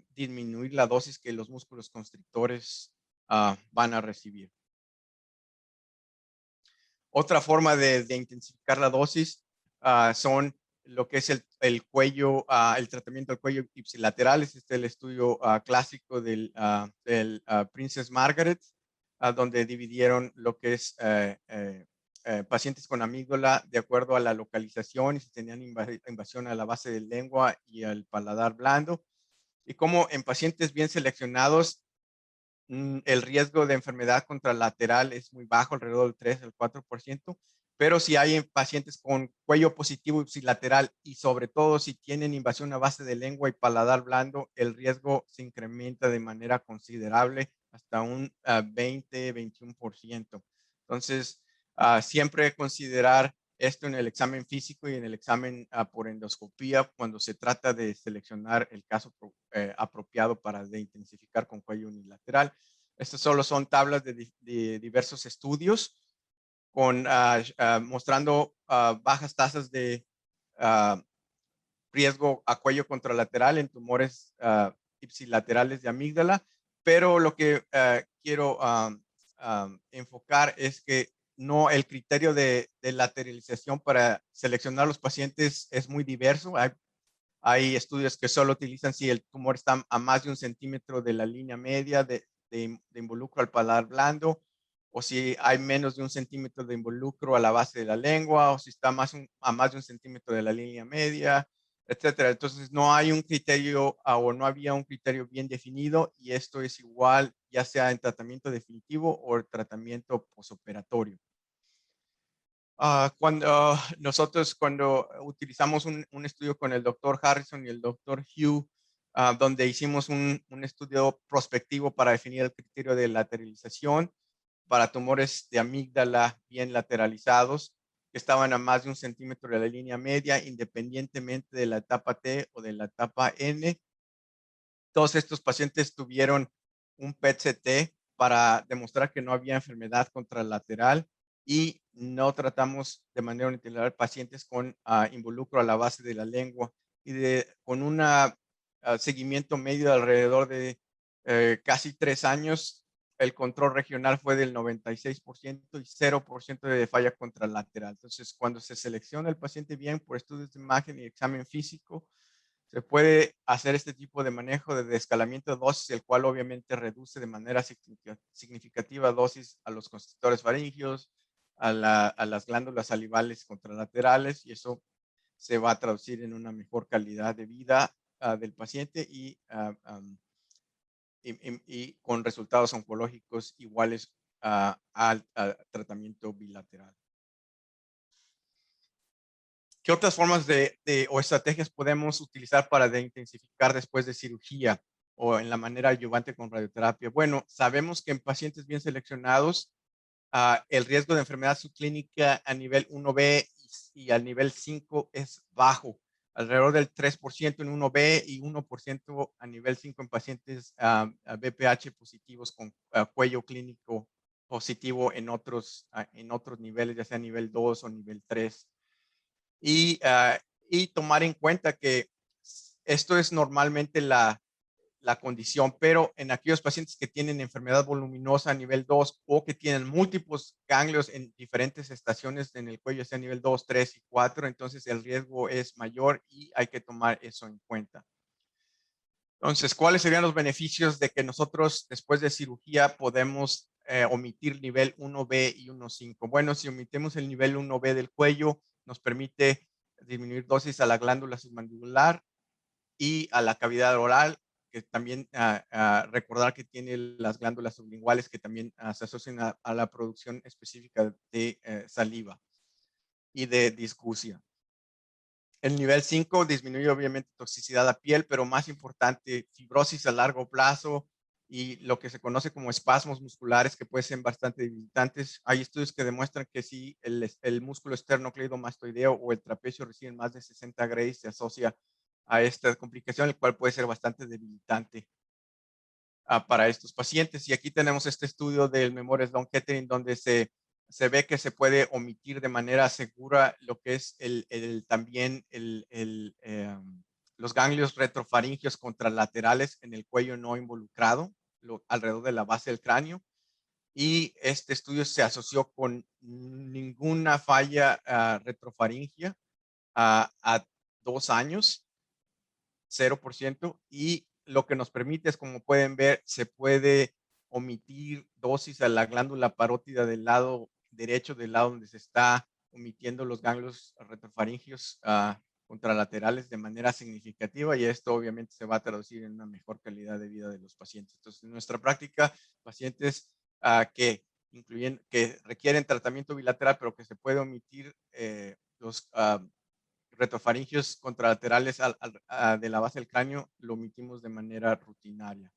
disminuir la dosis que los músculos constrictores van a recibir. Otra forma de intensificar la dosis son lo que es el cuello, el tratamiento del cuello ipsilateral. Este es el estudio clásico del Princess Margaret, donde dividieron lo que es pacientes con amígdala de acuerdo a la localización y si tenían invasión a la base de lengua y al paladar blando. Y como en pacientes bien seleccionados, el riesgo de enfermedad contralateral es muy bajo, alrededor del 3 al 4%, pero si hay pacientes con cuello positivo ipsilateral y sobre todo si tienen invasión a base de lengua y paladar blando, el riesgo se incrementa de manera considerable hasta un 20-21%. Entonces, siempre considerar esto en el examen físico y en el examen por endoscopía cuando se trata de seleccionar el caso apropiado para intensificar con cuello unilateral. Estas solo son tablas de diversos estudios con, mostrando bajas tasas de riesgo a cuello contralateral en tumores ipsilaterales de amígdala, pero lo que quiero enfocar es que no, el criterio de lateralización para seleccionar los pacientes es muy diverso. Hay estudios que solo utilizan si el tumor está a más de 1 centímetro de la línea media de involucro al paladar blando, o si hay menos de 1 centímetro de involucro a la base de la lengua, o si está a más de 1 centímetro de la línea media, etcétera. Entonces no hay un criterio o no había un criterio bien definido y esto es igual ya sea en tratamiento definitivo o el tratamiento posoperatorio. Cuando utilizamos un estudio con el doctor Harrison y el doctor Hugh, donde hicimos un estudio prospectivo para definir el criterio de lateralización para tumores de amígdala bien lateralizados, que estaban a más de 1 centímetro de la línea media, independientemente de la etapa T o de la etapa N. Todos estos pacientes tuvieron un PET-CT para demostrar que no había enfermedad contralateral y no tratamos de manera unilateral pacientes con involucro a la base de la lengua y con un seguimiento medio de alrededor de casi 3 años. El control regional fue del 96% y 0% de falla contralateral. Entonces, cuando se selecciona el paciente bien por estudios de imagen y examen físico, se puede hacer este tipo de manejo de descalamiento de dosis, el cual obviamente reduce de manera significativa dosis a los constrictores faríngeos, a las glándulas salivales contralaterales, y eso se va a traducir en una mejor calidad de vida del paciente y con resultados oncológicos iguales al tratamiento bilateral. ¿Qué otras formas o estrategias podemos utilizar para intensificar después de cirugía o en la manera adyuvante con radioterapia? Bueno, sabemos que en pacientes bien seleccionados, el riesgo de enfermedad subclínica a nivel 1B y al nivel 5 es bajo, alrededor del 3% en 1B y 1% a nivel 5 en pacientes BPH positivos con cuello clínico positivo en otros niveles, ya sea nivel 2 o nivel 3. Y tomar en cuenta que esto es normalmente la condición, pero en aquellos pacientes que tienen enfermedad voluminosa a nivel 2 o que tienen múltiples ganglios en diferentes estaciones en el cuello, sea nivel 2, 3 y 4, entonces el riesgo es mayor y hay que tomar eso en cuenta. Entonces, ¿cuáles serían los beneficios de que nosotros después de cirugía podemos omitir nivel 1B y 1.5? Bueno, si omitimos el nivel 1B del cuello, nos permite disminuir dosis a la glándula submandibular y a la cavidad oral, que también recordar que tiene las glándulas sublinguales que también se asocian a la producción específica de saliva y de discusia. El nivel 5 disminuye obviamente toxicidad a piel, pero más importante, fibrosis a largo plazo y lo que se conoce como espasmos musculares que pueden ser bastante debilitantes. Hay estudios que demuestran que si el músculo esternocleidomastoideo o el trapecio reciben más de 60 grays, se asocia a esta complicación, el cual puede ser bastante debilitante para estos pacientes. Y aquí tenemos este estudio del Memorial Sloan Kettering, donde se se ve que se puede omitir de manera segura lo que es también los ganglios retrofaringios contralaterales en el cuello no involucrado, alrededor de la base del cráneo. Y este estudio se asoció con ninguna falla retrofaringea a 2 años, 0%. Y lo que nos permite es, como pueden ver, se puede omitir dosis a la glándula parótida del lado derecho, del lado donde se está omitiendo los ganglios retrofaringios contralaterales de manera significativa, y esto obviamente se va a traducir en una mejor calidad de vida de los pacientes. Entonces, en nuestra práctica, pacientes que requieren tratamiento bilateral, pero que se puede omitir los retrofaringios contralaterales de la base del cráneo, lo omitimos de manera rutinaria.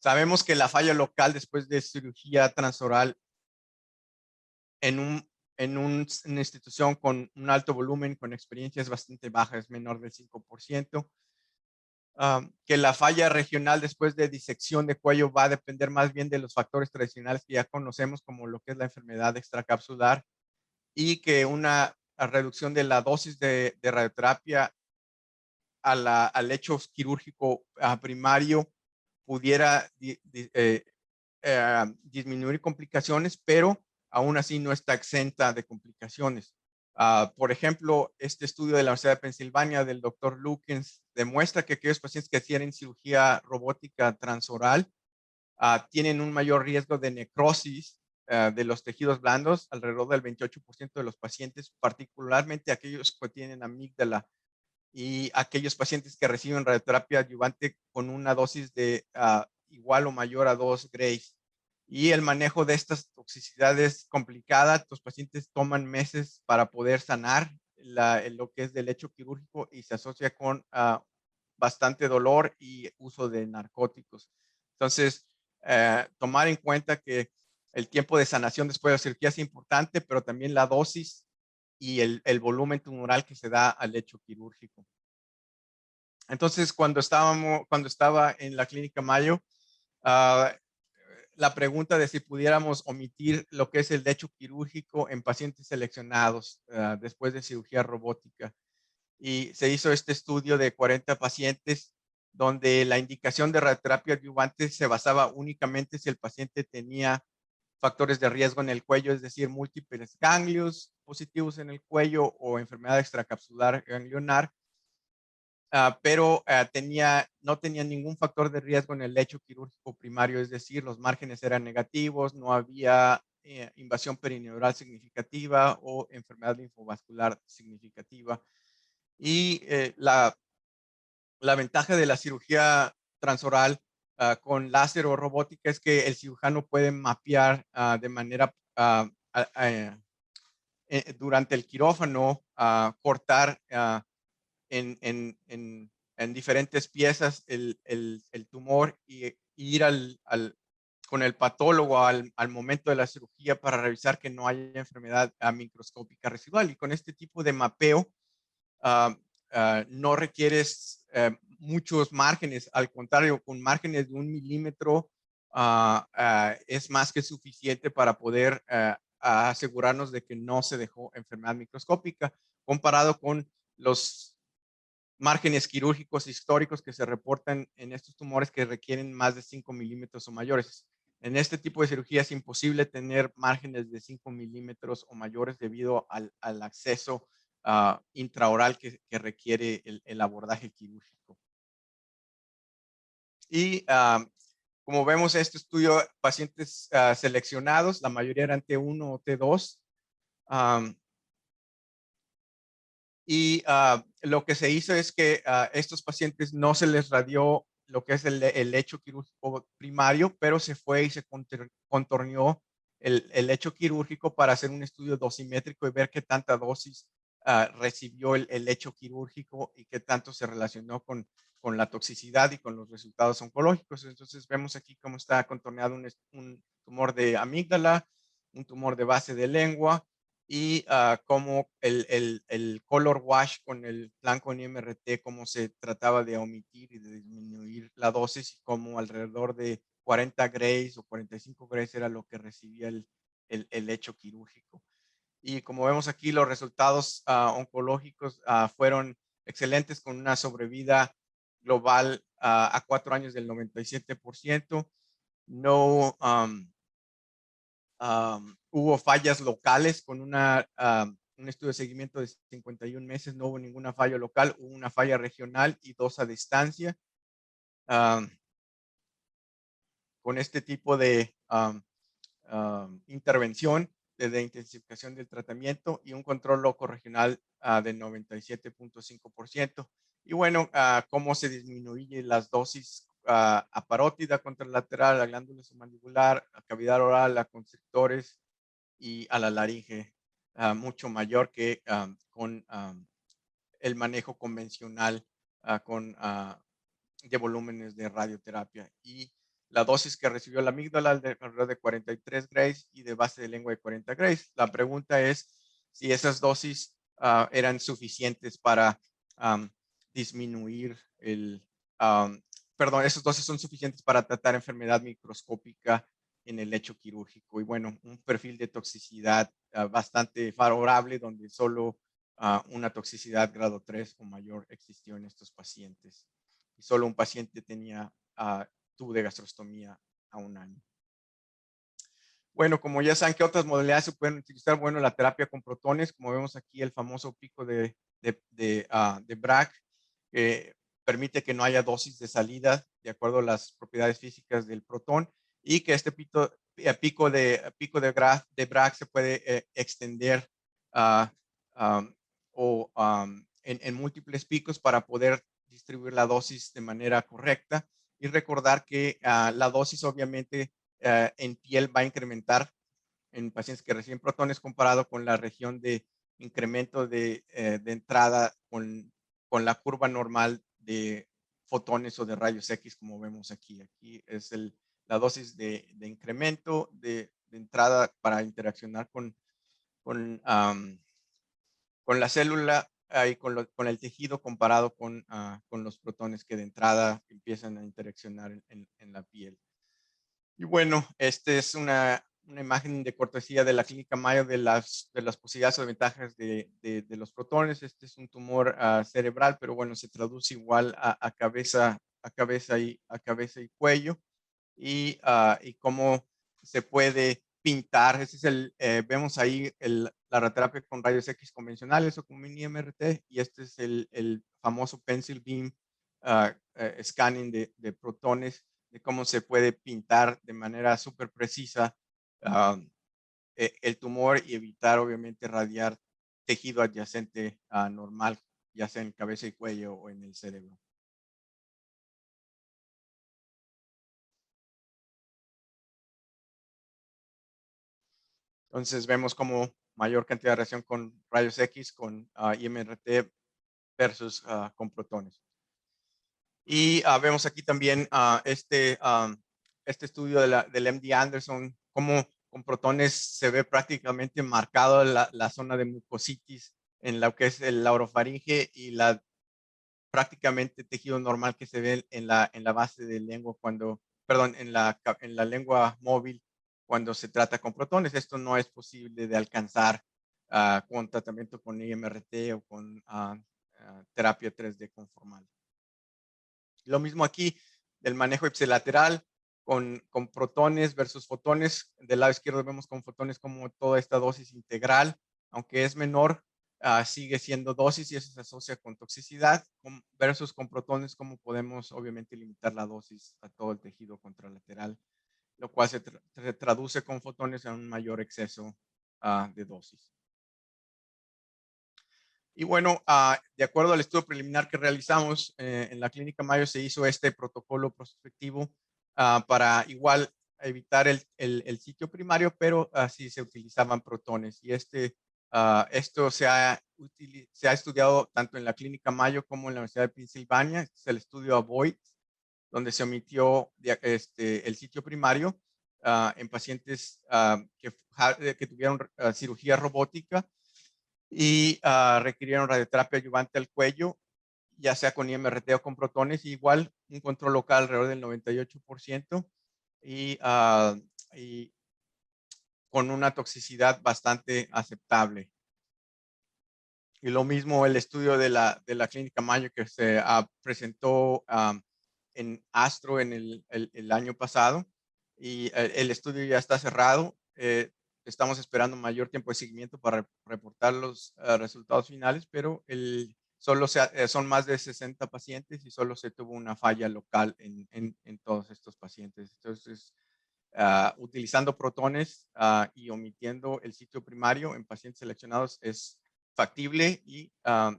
Sabemos que la falla local después de cirugía transoral en una institución con un alto volumen, con experiencia, es bastante baja, es menor del 5%. Que la falla regional después de disección de cuello va a depender más bien de los factores tradicionales que ya conocemos, como lo que es la enfermedad extracapsular, y que una reducción de la dosis de radioterapia al hecho quirúrgico primario pudiera disminuir complicaciones, pero aún así no está exenta de complicaciones. Por ejemplo, este estudio de la Universidad de Pensilvania del doctor Lukens demuestra que aquellos pacientes que tienen cirugía robótica transoral tienen un mayor riesgo de necrosis de los tejidos blandos, alrededor del 28% de los pacientes, particularmente aquellos que tienen amígdala, y aquellos pacientes que reciben radioterapia adyuvante con una dosis de igual o mayor a 2 grays. Y el manejo de estas toxicidades es complicada. Los pacientes toman meses para poder sanar lo que es del hecho quirúrgico, y se asocia con bastante dolor y uso de narcóticos. Entonces, tomar en cuenta que el tiempo de sanación después de la cirugía es importante, pero también la dosis y el volumen tumoral que se da al hecho quirúrgico. Entonces, cuando estaba en la Clínica Mayo, la pregunta de si pudiéramos omitir lo que es el lecho quirúrgico en pacientes seleccionados después de cirugía robótica. Y se hizo este estudio de 40 pacientes donde la indicación de radioterapia adyuvante se basaba únicamente si el paciente tenía factores de riesgo en el cuello, es decir, múltiples ganglios positivos en el cuello o enfermedad extracapsular ganglionar, pero no tenía ningún factor de riesgo en el lecho quirúrgico primario, es decir, los márgenes eran negativos, no había invasión perineural significativa o enfermedad linfovascular significativa. Y la ventaja de la cirugía transoral con láser o robótica es que el cirujano puede mapear de manera durante el quirófano, cortar en diferentes piezas el tumor, y ir con el patólogo al momento de la cirugía para revisar que no haya enfermedad microscópica residual. Y con este tipo de mapeo no requieres muchos márgenes, al contrario, con márgenes de 1 milímetro es más que suficiente para poder asegurarnos de que no se dejó enfermedad microscópica, comparado con los márgenes quirúrgicos históricos que se reportan en estos tumores que requieren más de 5 milímetros o mayores. En este tipo de cirugía es imposible tener márgenes de 5 milímetros o mayores debido al acceso intraoral que requiere el abordaje quirúrgico. Y como vemos en este estudio, pacientes seleccionados, la mayoría eran T1 o T2. Y lo que se hizo es que a estos pacientes no se les radió lo que es el lecho quirúrgico primario, pero se fue y se contorneó el lecho quirúrgico para hacer un estudio dosimétrico y ver qué tanta dosis recibió el lecho quirúrgico y qué tanto se relacionó con la toxicidad y con los resultados oncológicos. Entonces vemos aquí cómo está contorneado un tumor de amígdala, un tumor de base de lengua, y cómo el color wash con el blanco en IMRT, cómo se trataba de omitir y de disminuir la dosis, y cómo alrededor de 40 grays o 45 grays era lo que recibía el lecho quirúrgico. Y como vemos aquí, los resultados oncológicos fueron excelentes, con una sobrevida global a 4 años del 97%. No hubo fallas locales con un estudio de seguimiento de 51 meses. No hubo ninguna falla local, hubo una falla regional y 2 a distancia. Con este tipo de intervención, de intensificación del tratamiento y un control loco regional de 97.5%. Y bueno, cómo se disminuye las dosis a parótida contralateral, a glándula submandibular, a cavidad oral, a constrictores y a la laringe, mucho mayor que con el manejo convencional de volúmenes de radioterapia. Y la dosis que recibió la amígdala alrededor de 43 grays y de base de lengua de 40 grays. La pregunta es si esas dosis eran suficientes para disminuir esas dosis son suficientes para tratar enfermedad microscópica en el lecho quirúrgico. Y bueno, un perfil de toxicidad bastante favorable, donde solo una toxicidad grado 3 o mayor existió en estos pacientes. Y solo un paciente tenía tubo de gastrostomía a 1 año. Bueno, como ya saben, ¿qué otras modalidades se pueden utilizar? Bueno, la terapia con protones, como vemos aquí, el famoso pico de Bragg, que permite que no haya dosis de salida de acuerdo a las propiedades físicas del protón, y que este pico de Bragg se puede extender en múltiples picos para poder distribuir la dosis de manera correcta. Y recordar que la dosis obviamente en piel va a incrementar en pacientes que reciben protones comparado con la región de incremento de entrada con la curva normal de fotones o de rayos X, como vemos aquí. Aquí es la dosis de incremento de entrada para interaccionar con la célula y con el tejido, comparado con los protones que de entrada empiezan a interaccionar en la piel. Y bueno, esta es una imagen de cortesía de la Clínica Mayo de las posibilidades o ventajas de los protones. Este es un tumor cerebral, pero bueno, se traduce igual a cabeza y cuello. Y cómo se puede pintar. Este es vemos ahí la radioterapia con rayos X convencionales o con mini MRT, y este es el famoso pencil beam scanning de protones, de cómo se puede pintar de manera súper precisa el tumor y evitar obviamente radiar tejido adyacente normal, ya sea en cabeza y cuello o en el cerebro. Entonces vemos como mayor cantidad de radiación con rayos X, con IMRT versus con protones. Y vemos aquí también este estudio del MD Anderson, cómo con protones se ve prácticamente marcado la zona de mucositis en lo que es la orofaringe y prácticamente tejido normal que se ve en la base de lengua en la lengua móvil cuando se trata con protones. Esto no es posible de alcanzar con tratamiento con IMRT o con terapia 3D conformal. Lo mismo aquí, del manejo ipsilateral con protones versus fotones. Del lado izquierdo vemos con fotones como toda esta dosis integral, aunque es menor, sigue siendo dosis y eso se asocia con toxicidad, versus con protones, como podemos obviamente limitar la dosis a todo el tejido contralateral, lo cual se traduce con fotones en un mayor exceso de dosis. Y bueno, de acuerdo al estudio preliminar que realizamos en la Clínica Mayo, se hizo este protocolo prospectivo para igual evitar el sitio primario, pero sí se utilizaban protones. Y esto se ha estudiado tanto en la Clínica Mayo como en la Universidad de Pensilvania. Este es el estudio AVOID, donde se omitió el sitio primario en pacientes que tuvieron cirugía robótica y requirieron radioterapia adyuvante al cuello, ya sea con IMRT o con protones. Igual un control local alrededor del 98%, y con una toxicidad bastante aceptable. Y lo mismo el estudio de la Clínica Mayo que se presentó en Astro en el año pasado, y el estudio ya está cerrado. Estamos esperando mayor tiempo de seguimiento para reportar los resultados finales, pero son más de 60 pacientes y solo se tuvo una falla local en todos estos pacientes. Entonces, utilizando protones y omitiendo el sitio primario en pacientes seleccionados es factible y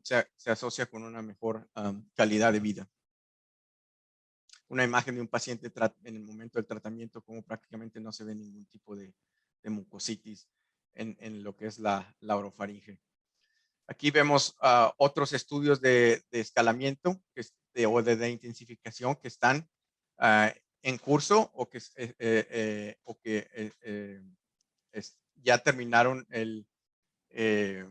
se asocia con una mejor calidad de vida. Una imagen de un paciente en el momento del tratamiento, como prácticamente no se ve ningún tipo de mucositis en lo que es la orofaringe. Aquí vemos otros estudios de escalamiento o de intensificación que están en curso o que ya terminaron de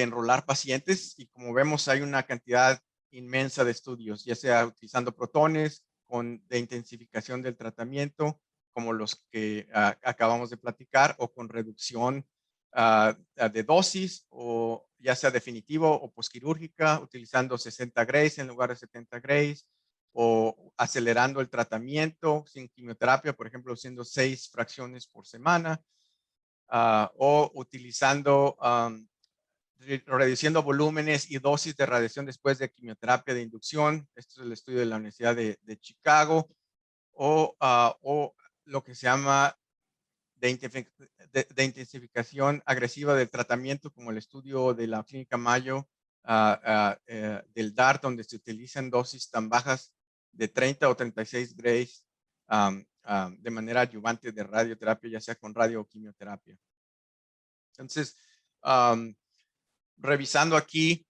enrolar pacientes, y como vemos hay una cantidad inmensa de estudios, ya sea utilizando protones de intensificación del tratamiento, como los que acabamos de platicar, o con reducción de dosis, o ya sea definitivo o posquirúrgica, utilizando 60 Grays en lugar de 70 Grays, o acelerando el tratamiento sin quimioterapia, por ejemplo, haciendo 6 fracciones por semana, o utilizando, reduciendo volúmenes y dosis de radiación después de quimioterapia de inducción. Esto es el estudio de la Universidad de Chicago, o lo que se llama de intensificación agresiva del tratamiento, como el estudio de la Clínica Mayo del DART, donde se utilizan dosis tan bajas de 30 o 36 Grays de manera adyuvante de radioterapia, ya sea con radio o quimioterapia. Entonces, revisando aquí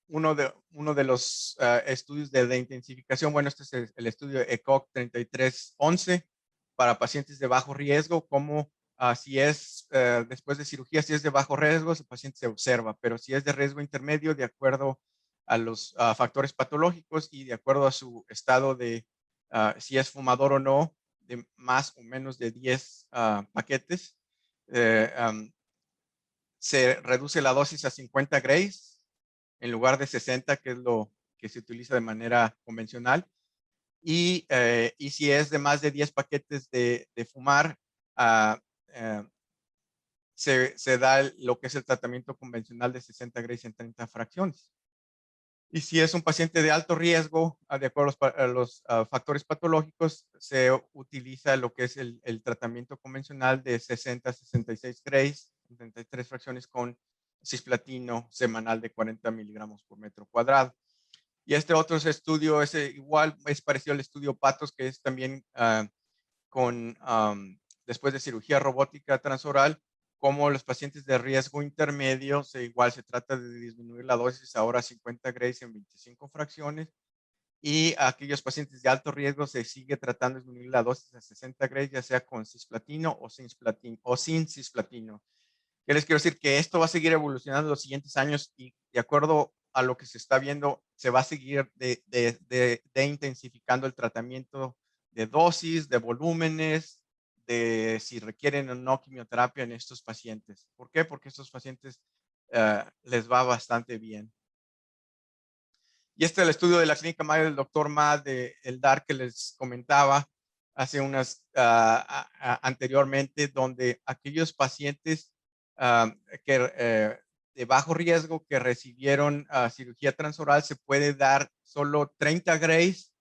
uno de los estudios de intensificación, bueno, este es el estudio ECOG 3311 para pacientes de bajo riesgo, como si es después de cirugía, si es de bajo riesgo, el paciente se observa, pero si es de riesgo intermedio, de acuerdo a los factores patológicos y de acuerdo a su estado de si es fumador o no, de más o menos de 10 paquetes, se reduce la dosis a 50 Grays en lugar de 60, que es lo que se utiliza de manera convencional. Y si es de más de 10 paquetes de fumar, se da lo que es el tratamiento convencional de 60 Grays en 30 fracciones. Y si es un paciente de alto riesgo, de acuerdo a los factores patológicos, se utiliza lo que es el tratamiento convencional de 60 a 66 Grays, 33 fracciones con cisplatino semanal de 40 miligramos por metro cuadrado. Y este otro estudio es igual, es parecido al estudio PATOS, que es también después de cirugía robótica transoral, como los pacientes de riesgo intermedio, igual se trata de disminuir la dosis ahora a 50 Grays en 25 fracciones, y a aquellos pacientes de alto riesgo se sigue tratando de disminuir la dosis a 60 Grays, ya sea con cisplatino o sin cisplatino. ¿Qué les quiero decir? Que esto va a seguir evolucionando los siguientes años, y de acuerdo a lo que se está viendo, se va a seguir de intensificando el tratamiento de dosis, de volúmenes, de si requieren o no quimioterapia en estos pacientes. ¿Por qué? Porque estos pacientes les va bastante bien. Y este es el estudio de la Clínica Mayo del Dr. Ma del DART que les comentaba hace anteriormente, donde aquellos pacientes de bajo riesgo que recibieron cirugía transoral, se puede dar solo 30 Grays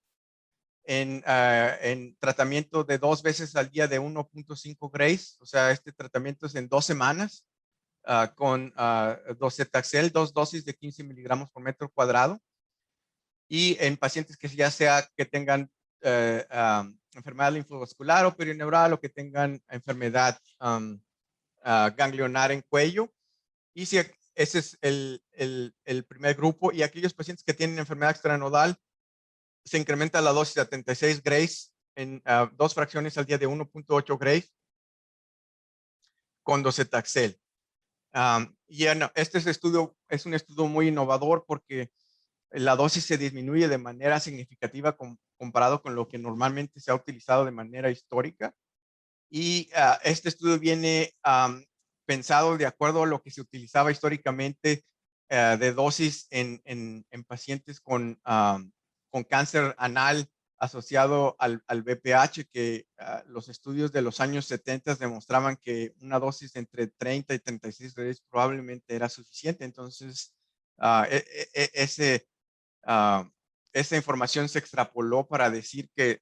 en tratamiento de 2 veces al día de 1.5 Grays. O sea, este tratamiento es en 2 semanas con docetaxel, 2 dosis de 15 miligramos por metro cuadrado. Y en pacientes que ya sea que tengan enfermedad linfovascular o perineural, o que tengan enfermedad ganglionar en cuello. Y si ese es el primer grupo, y aquellos pacientes que tienen enfermedad extranodal, se incrementa la dosis a 36 Grays en 2 fracciones al día de 1.8 Grays con docetaxel. Y este estudio es un estudio muy innovador, porque la dosis se disminuye de manera significativa comparado con lo que normalmente se ha utilizado de manera histórica. Y este estudio viene pensado de acuerdo a lo que se utilizaba históricamente de dosis en pacientes con cáncer anal asociado al BPH, que los estudios de los años 70 demostraban que una dosis entre 30 y 36 veces probablemente era suficiente. Entonces, esa información se extrapoló para decir que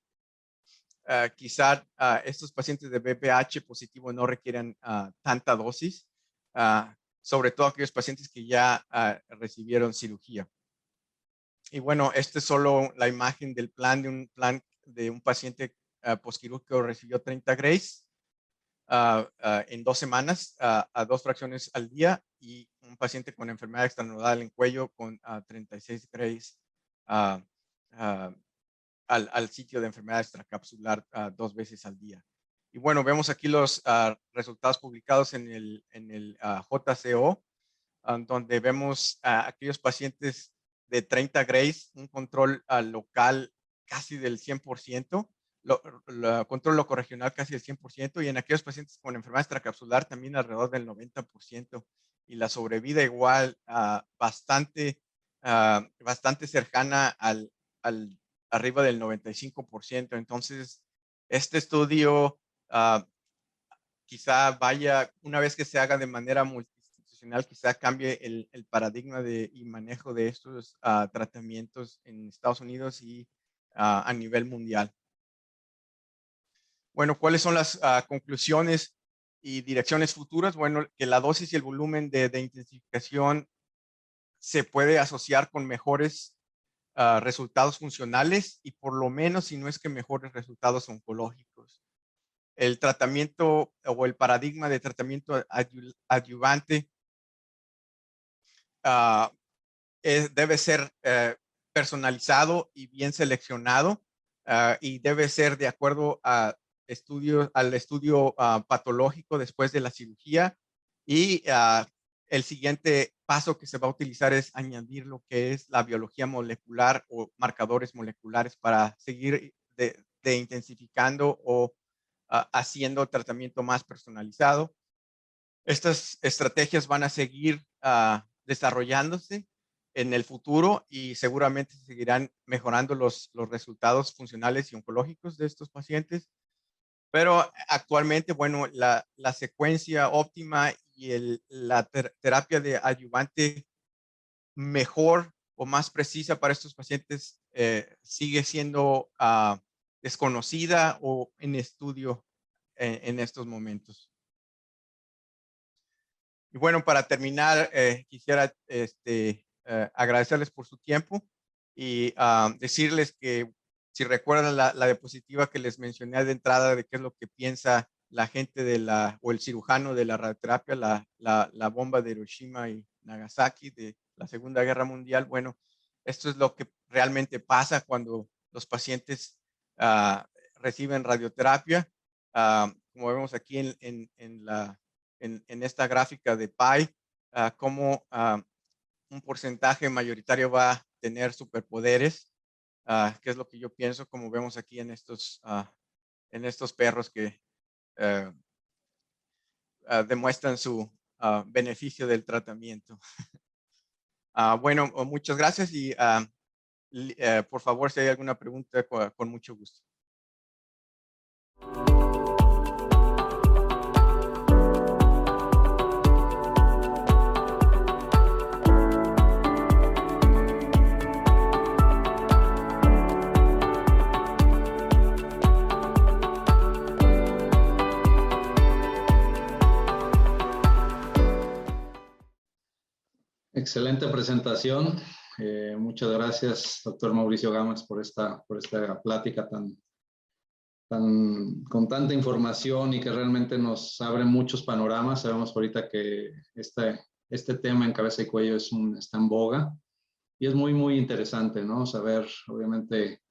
quizá estos pacientes de BPH positivo no requieren tanta dosis, sobre todo aquellos pacientes que ya recibieron cirugía. Y bueno, esta es solo la imagen del plan de un paciente postquirúrgico recibió 30 Grays en 2 semanas a 2 fracciones al día, y un paciente con enfermedad extranodal en cuello con 36 Grays al sitio de enfermedad extracapsular 2 veces al día. Y bueno, vemos aquí los resultados publicados en el JCO, donde vemos aquellos pacientes de 30 Grays, un control local casi del 100%, control locorregional casi del 100%, y en aquellos pacientes con enfermedad extracapsular también alrededor del 90%, y la sobrevida igual bastante cercana al arriba del 95%. Entonces, este estudio quizá vaya, una vez que se haga de manera multiinstitucional, quizá cambie el paradigma y manejo de estos tratamientos en Estados Unidos y a nivel mundial. Bueno, ¿cuáles son las conclusiones y direcciones futuras? Bueno, que la dosis y el volumen de intensificación se puede asociar con mejores resultados funcionales y por lo menos, si no es que mejores resultados oncológicos. El tratamiento o el paradigma de tratamiento adyuvante debe ser personalizado y bien seleccionado, y debe ser de acuerdo al estudio patológico después de la cirugía, y el siguiente paso que se va a utilizar es añadir lo que es la biología molecular o marcadores moleculares para seguir de intensificando o haciendo tratamiento más personalizado. Estas estrategias van a seguir desarrollándose en el futuro y seguramente seguirán mejorando los resultados funcionales y oncológicos de estos pacientes. Pero actualmente, bueno, la secuencia óptima y la terapia de adyuvante mejor o más precisa para estos pacientes sigue siendo desconocida o en estudio en estos momentos. Y bueno, para terminar, quisiera agradecerles por su tiempo y decirles que si recuerdan la diapositiva que les mencioné de entrada de qué es lo que piensa la gente o el cirujano de la radioterapia, la bomba de Hiroshima y Nagasaki de la Segunda Guerra Mundial, bueno, esto es lo que realmente pasa cuando los pacientes reciben radioterapia. Como vemos aquí en esta gráfica de PI, cómo un porcentaje mayoritario va a tener superpoderes, que es lo que yo pienso, como vemos aquí en estos perros que demuestran su beneficio del tratamiento. Bueno, muchas gracias y por favor, si hay alguna pregunta, con mucho gusto. Excelente presentación. Muchas gracias, doctor Mauricio Gámez, por esta plática con tanta información y que realmente nos abre muchos panoramas. Sabemos ahorita que este tema en cabeza y cuello está en boga y es muy, muy interesante, ¿no? Saber, obviamente,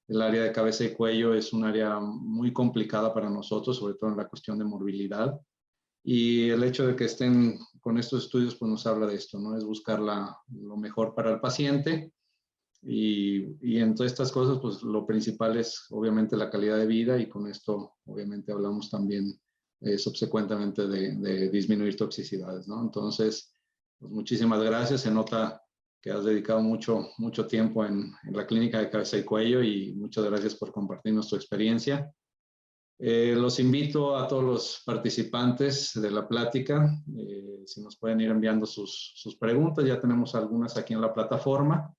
el área de cabeza y cuello es un área muy complicada para nosotros, sobre todo en la cuestión de morbilidad. Y el hecho de que estén con estos estudios, pues nos habla de esto, ¿no? Es buscar lo mejor para el paciente Y en todas estas cosas, pues lo principal es obviamente la calidad de vida y con esto obviamente hablamos también subsecuentemente de disminuir toxicidades, ¿no? Entonces, pues muchísimas gracias. Se nota que has dedicado mucho tiempo en la clínica de cabeza y cuello y muchas gracias por compartirnos tu experiencia. Los invito a todos los participantes de la plática, si nos pueden ir enviando sus preguntas, ya tenemos algunas aquí en la plataforma.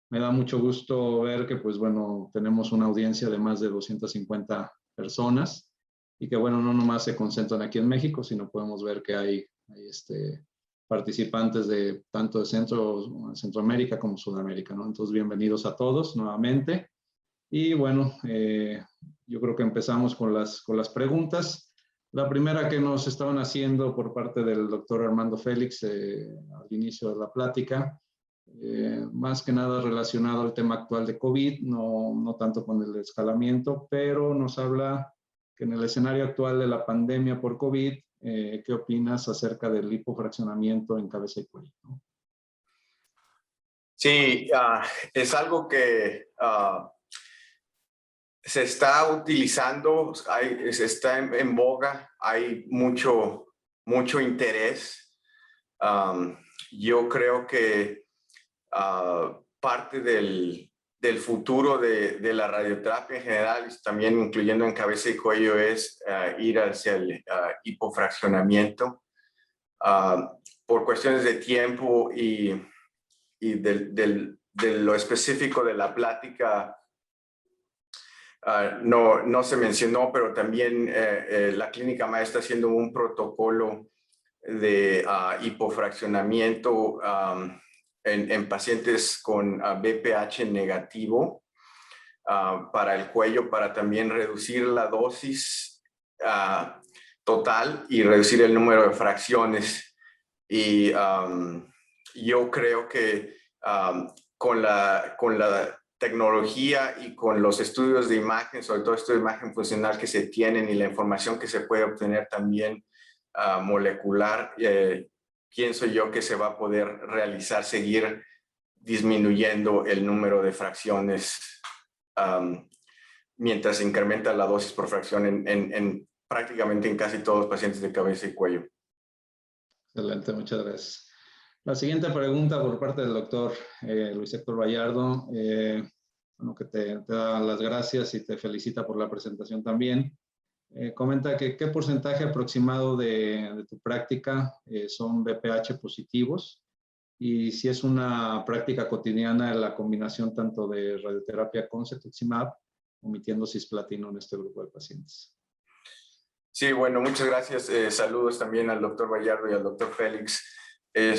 Me da mucho gusto ver que, pues bueno, tenemos una audiencia de más de 250 personas y que, bueno, no nomás se concentran aquí en México, sino podemos ver que hay participantes de tanto de Centroamérica como Sudamérica, ¿no? Entonces, bienvenidos a todos nuevamente. Y bueno, yo creo que empezamos con las preguntas. La primera que nos estaban haciendo por parte del doctor Armando Félix al inicio de la plática, más que nada relacionado al tema actual de COVID, no tanto con el escalamiento, pero nos habla que en el escenario actual de la pandemia por COVID, ¿qué opinas acerca del lipofraccionamiento en cabeza y cuello, ¿no? Sí, es algo que se está utilizando, está en boga, hay mucho interés. Yo creo que parte del futuro de la radioterapia en general, también incluyendo en cabeza y cuello, es ir hacia el hipofraccionamiento. Por cuestiones de tiempo y de lo específico de la plática, no se mencionó, pero también la Clínica Mayo está haciendo un protocolo de hipofraccionamiento en pacientes con BPH negativo para el cuello, para también reducir la dosis total y reducir el número de fracciones. Y yo creo que con la tecnología y con los estudios de imagen, sobre todo estudios de imagen funcional que se tienen y la información que se puede obtener también molecular, pienso yo que se va a poder realizar, seguir disminuyendo el número de fracciones mientras se incrementa la dosis por fracción prácticamente en casi todos los pacientes de cabeza y cuello. Excelente, muchas gracias. La siguiente pregunta por parte del doctor Luis Héctor Vallardo, bueno, que te da las gracias y te felicita por la presentación también. Comenta que qué porcentaje aproximado de tu práctica son BPH positivos y si es una práctica cotidiana la combinación tanto de radioterapia con cetuximab, omitiendo cisplatino en este grupo de pacientes. Sí, bueno, muchas gracias. Saludos también al doctor Vallardo y al doctor Félix. En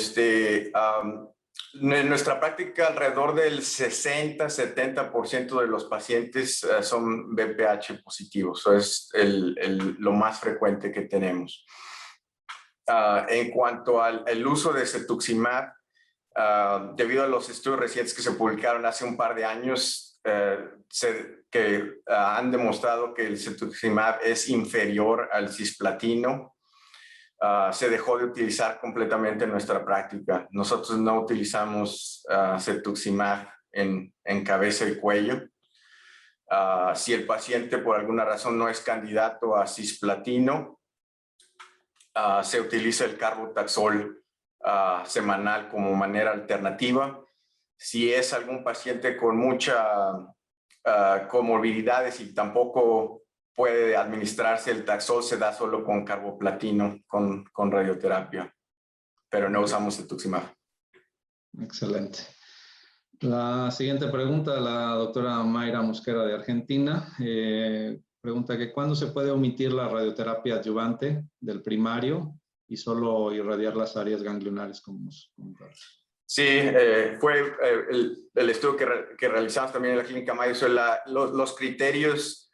nuestra práctica, alrededor del 60-70% de los pacientes son BPH positivos. Eso es lo más frecuente que tenemos. En cuanto al uso de cetuximab, debido a los estudios recientes que se publicaron hace un par de años, que han demostrado que el cetuximab es inferior al cisplatino, se dejó de utilizar completamente en nuestra práctica. Nosotros no utilizamos cetuximab en cabeza y cuello. Si el paciente por alguna razón no es candidato a cisplatino, se utiliza el carbotaxol semanal como manera alternativa. Si es algún paciente con mucha comorbilidades y tampoco puede administrarse el taxol, se da solo con carboplatino, con radioterapia, pero no usamos cetuximab. Excelente. La siguiente pregunta, la doctora Mayra Mosquera de Argentina, pregunta que ¿cuándo se puede omitir la radioterapia adyuvante del primario y solo irradiar las áreas ganglionares como nos comentamos? Sí, fue el estudio que realizamos también en la Clínica Mayo. Los criterios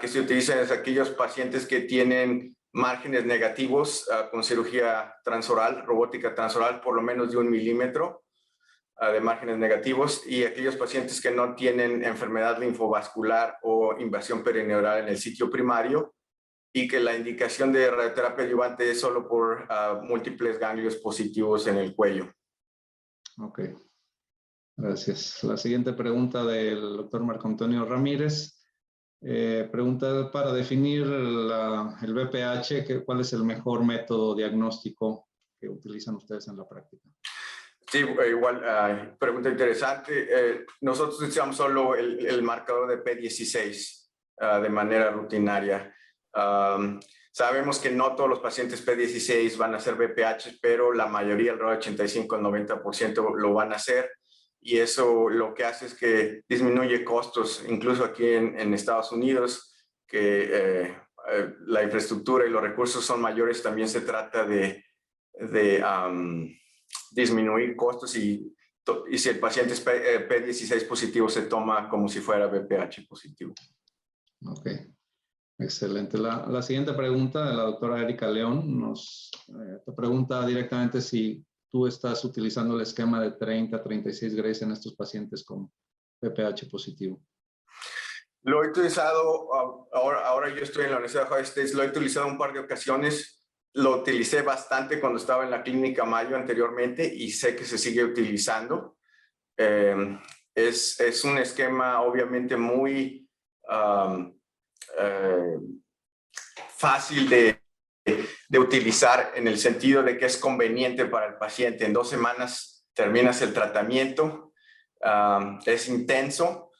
que se utilizan es aquellos pacientes que tienen márgenes negativos con cirugía transoral, robótica transoral, por lo menos de 1 milímetro de márgenes negativos, y aquellos pacientes que no tienen enfermedad linfovascular o invasión perineural en el sitio primario, y que la indicación de radioterapia adyuvante es solo por múltiples ganglios positivos en el cuello. Ok. Gracias. La siguiente pregunta del doctor Marco Antonio Ramírez. Pregunta para definir el BPH, ¿cuál es el mejor método diagnóstico que utilizan ustedes en la práctica? Sí, igual, pregunta interesante. Nosotros utilizamos solo el marcador de P16 de manera rutinaria. Sabemos que no todos los pacientes P16 van a hacer BPH, pero la mayoría, alrededor del 85 al 90% lo van a hacer. Y eso lo que hace es que disminuye costos, incluso aquí en Estados Unidos, que la infraestructura y los recursos son mayores. También se trata de disminuir costos y si el paciente es P16 positivo, se toma como si fuera BPH positivo. Ok, excelente. La siguiente pregunta de la doctora Erika León te pregunta directamente si tú estás utilizando el esquema de 30-36 Grays en estos pacientes con BPH positivo. Lo he utilizado, ahora yo estoy en la Universidad de Ohio State, lo he utilizado un par de ocasiones. Lo utilicé bastante cuando estaba en la clínica Mayo anteriormente y sé que se sigue utilizando. Es un esquema obviamente muy fácil de utilizar en el sentido de que es conveniente para el paciente. En 2 semanas terminas el tratamiento. Es intenso,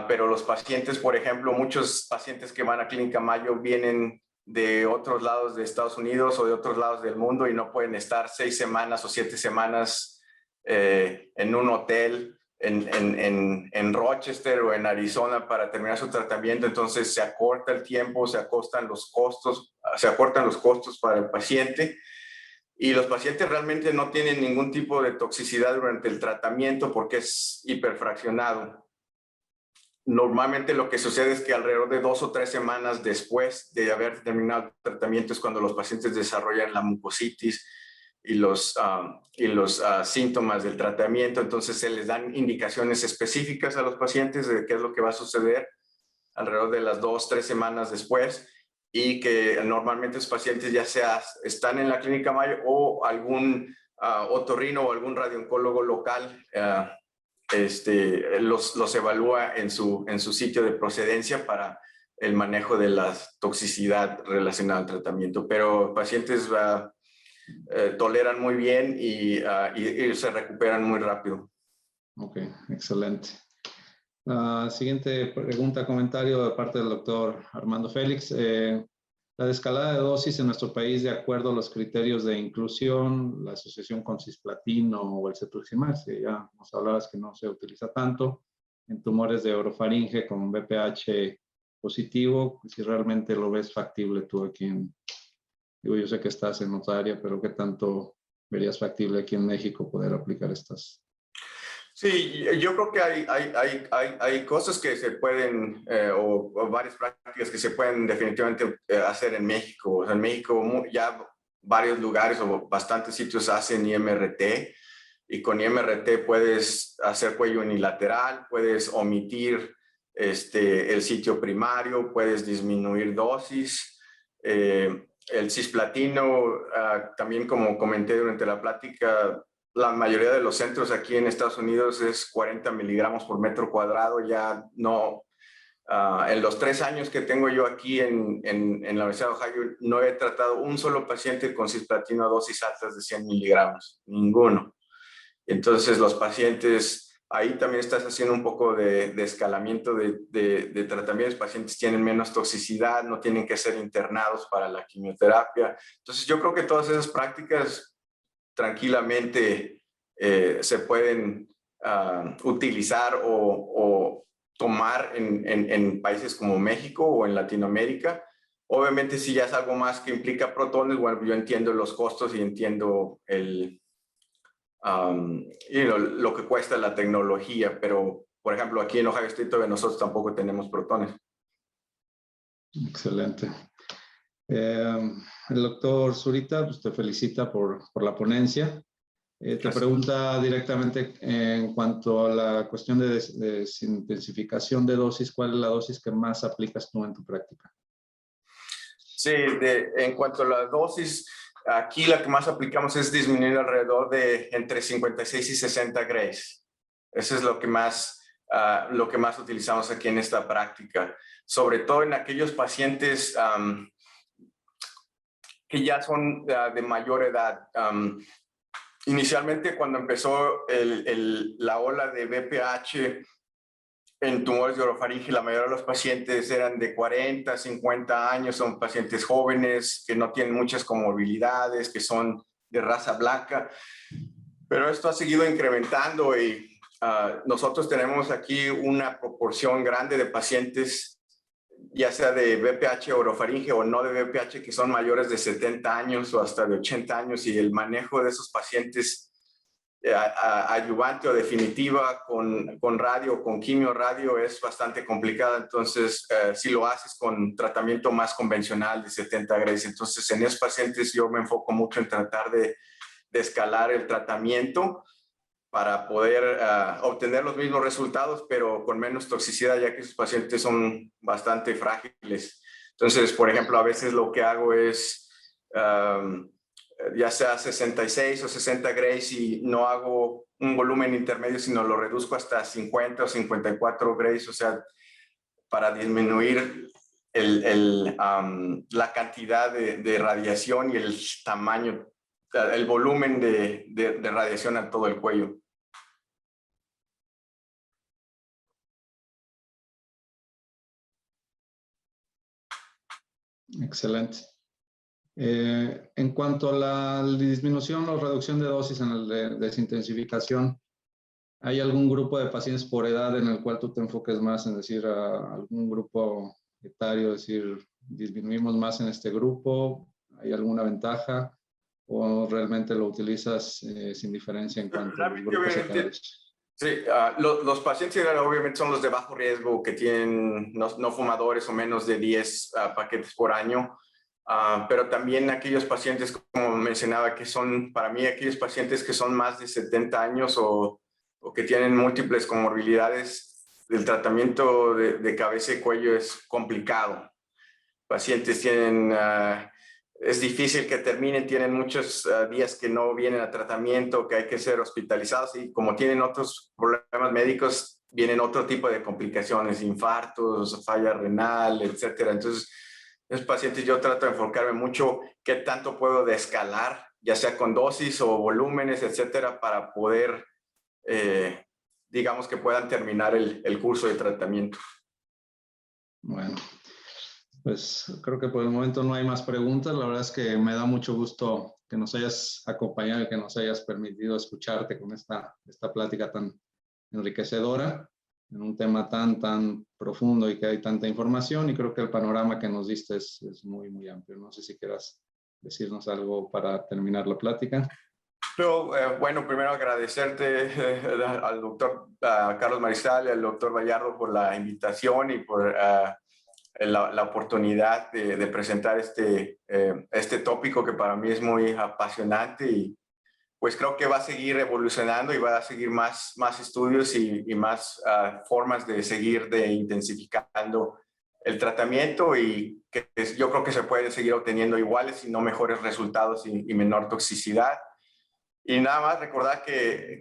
pero los pacientes, por ejemplo, muchos pacientes que van a Clínica Mayo vienen de otros lados de Estados Unidos o de otros lados del mundo y no pueden estar 6 semanas o 7 semanas en un hotel en Rochester o en Arizona para terminar su tratamiento. Entonces se acorta el tiempo, se acortan los costos para el paciente. Y los pacientes realmente no tienen ningún tipo de toxicidad durante el tratamiento porque es hiperfraccionado. Normalmente lo que sucede es que alrededor de 2 o 3 semanas después de haber terminado el tratamiento es cuando los pacientes desarrollan la mucositis y los síntomas del tratamiento. Entonces se les dan indicaciones específicas a los pacientes de qué es lo que va a suceder alrededor de las 2 o 3 semanas después, y que normalmente los pacientes ya sea están en la Clínica Mayo o algún otorrino o algún radiooncólogo local los evalúa en su sitio de procedencia para el manejo de la toxicidad relacionada al tratamiento. Pero pacientes toleran muy bien y se recuperan muy rápido. Ok, excelente. Siguiente pregunta, comentario de parte del doctor Armando Félix. La desescalada de dosis en nuestro país, de acuerdo a los criterios de inclusión, la asociación con cisplatino o el cetuximab, que ya nos hablabas que no se utiliza tanto, en tumores de orofaringe con BPH positivo, si realmente lo ves factible tú aquí digo, yo sé que estás en otra área, pero ¿qué tanto verías factible aquí en México poder aplicar estas? Sí, yo creo que hay cosas que se pueden, o varias prácticas que se pueden definitivamente hacer en México. O sea, en México ya varios lugares o bastantes sitios hacen IMRT, y con IMRT puedes hacer cuello unilateral, puedes omitir el sitio primario, puedes disminuir dosis. El cisplatino, también como comenté durante la plática, la mayoría de los centros aquí en Estados Unidos es 40 miligramos por metro cuadrado. Ya no, en los 3 años que tengo yo aquí en la Universidad de Ohio, no he tratado un solo paciente con cisplatino a dosis altas de 100 miligramos, ninguno. Entonces los pacientes, ahí también estás haciendo un poco de escalamiento de tratamientos. Los pacientes tienen menos toxicidad, no tienen que ser internados para la quimioterapia. Entonces yo creo que todas esas prácticas tranquilamente se pueden utilizar o tomar en países como México o en Latinoamérica. Obviamente, si ya es algo más que implica protones, bueno, yo entiendo los costos y entiendo lo que cuesta la tecnología, pero por ejemplo aquí en Ohio State nosotros tampoco tenemos protones. Excelente. El doctor Zurita, pues te felicita por la ponencia. Te pregunta directamente en cuanto a la cuestión de desintensificación de dosis, ¿cuál es la dosis que más aplicas tú en tu práctica? Sí, en cuanto a la dosis, aquí la que más aplicamos es disminuir alrededor de entre 56 y 60 Grays. Eso es lo que más utilizamos aquí en esta práctica, sobre todo en aquellos pacientes que ya son de mayor edad. Inicialmente, cuando empezó la ola de BPH en tumores de orofaringe, la mayoría de los pacientes eran de 40, 50 años, son pacientes jóvenes que no tienen muchas comorbilidades, que son de raza blanca, pero esto ha seguido incrementando y nosotros tenemos aquí una proporción grande de pacientes, ya sea de BPH orofaringe o no de BPH, que son mayores de 70 años o hasta de 80 años, y el manejo de esos pacientes adyuvante o definitiva con radio, con quimio-radio, es bastante complicada. Entonces, si lo haces con tratamiento más convencional de 70 grays, entonces en esos pacientes yo me enfoco mucho en tratar de escalar el tratamiento para poder obtener los mismos resultados, pero con menos toxicidad, ya que esos pacientes son bastante frágiles. Entonces, por ejemplo, a veces lo que hago es, ya sea 66 o 60 grays, y no hago un volumen intermedio, sino lo reduzco hasta 50 o 54 grays, o sea, para disminuir la cantidad de radiación y el tamaño, el volumen de radiación a todo el cuello. Excelente. En cuanto a la disminución o reducción de dosis en el de desintensificación, ¿hay algún grupo de pacientes por edad en el cual tú te enfoques más en decir algún grupo etario, decir disminuimos más en este grupo? ¿Hay alguna ventaja o realmente lo utilizas sin diferencia en cuanto a los grupos etarios? Sí, los pacientes obviamente son los de bajo riesgo, que tienen no fumadores o menos de 10 paquetes por año, pero también aquellos pacientes, como mencionaba, que son para mí aquellos pacientes que son más de 70 años o que tienen múltiples comorbilidades. El tratamiento de cabeza y cuello es complicado. Pacientes tienen... es difícil que terminen, tienen muchos días que no vienen a tratamiento, que hay que ser hospitalizados, y como tienen otros problemas médicos, vienen otro tipo de complicaciones, infartos, falla renal, etcétera. Entonces, esos pacientes yo trato de enfocarme mucho qué tanto puedo descalar, ya sea con dosis o volúmenes, etcétera, para poder, digamos, que puedan terminar el curso de tratamiento. Bueno. Pues creo que por el momento no hay más preguntas. La verdad es que me da mucho gusto que nos hayas acompañado y que nos hayas permitido escucharte con esta plática tan enriquecedora en un tema tan profundo y que hay tanta información, y creo que el panorama que nos diste es muy, muy amplio. No sé si quieras decirnos algo para terminar la plática. Pero, bueno, primero agradecerte al doctor Carlos Mariscal y al doctor Vallardo por la invitación y por la oportunidad de presentar este tópico que para mí es muy apasionante, y pues creo que va a seguir evolucionando y va a seguir más estudios y más formas de seguir intensificando el tratamiento, y que yo creo que se puede seguir obteniendo iguales y no mejores resultados y menor toxicidad. Y nada más recordar que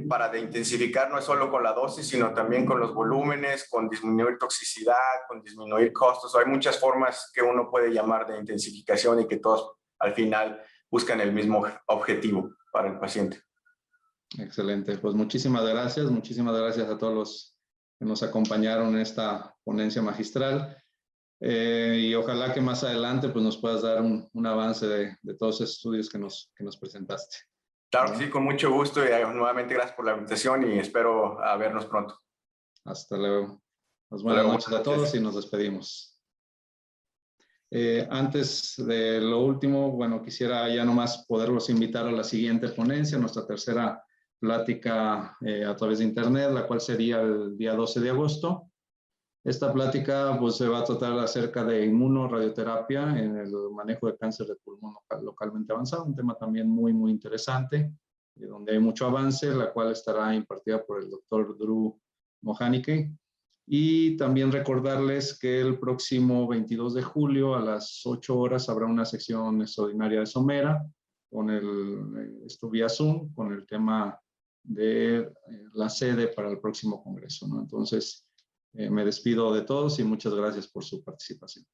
para intensificar no es solo con la dosis, sino también con los volúmenes, con disminuir toxicidad, con disminuir costos. Hay muchas formas que uno puede llamar de intensificación y que todos al final buscan el mismo objetivo para el paciente. Excelente. Pues muchísimas gracias. Muchísimas gracias a todos los que nos acompañaron en esta ponencia magistral. Y ojalá que más adelante pues, nos puedas dar un avance de todos esos estudios que nos presentaste. Claro que sí, con mucho gusto, y nuevamente gracias por la invitación y espero vernos pronto. Hasta luego. Pues buenas noches a todos y nos despedimos. Antes de lo último, bueno, quisiera ya nomás poderlos invitar a la siguiente ponencia, nuestra tercera plática a través de internet, la cual sería el día 12 de agosto. Esta plática pues, se va a tratar acerca de inmunoradioterapia en el manejo de cáncer de pulmón localmente avanzado, un tema también muy, muy interesante, donde hay mucho avance, la cual estará impartida por el doctor Drew Mohanike. Y también recordarles que el próximo 22 de julio a las 8 horas habrá una sección extraordinaria de Somera, con esto vía Zoom, con el tema la sede para el próximo congreso, ¿no? Entonces, me despido de todos y muchas gracias por su participación.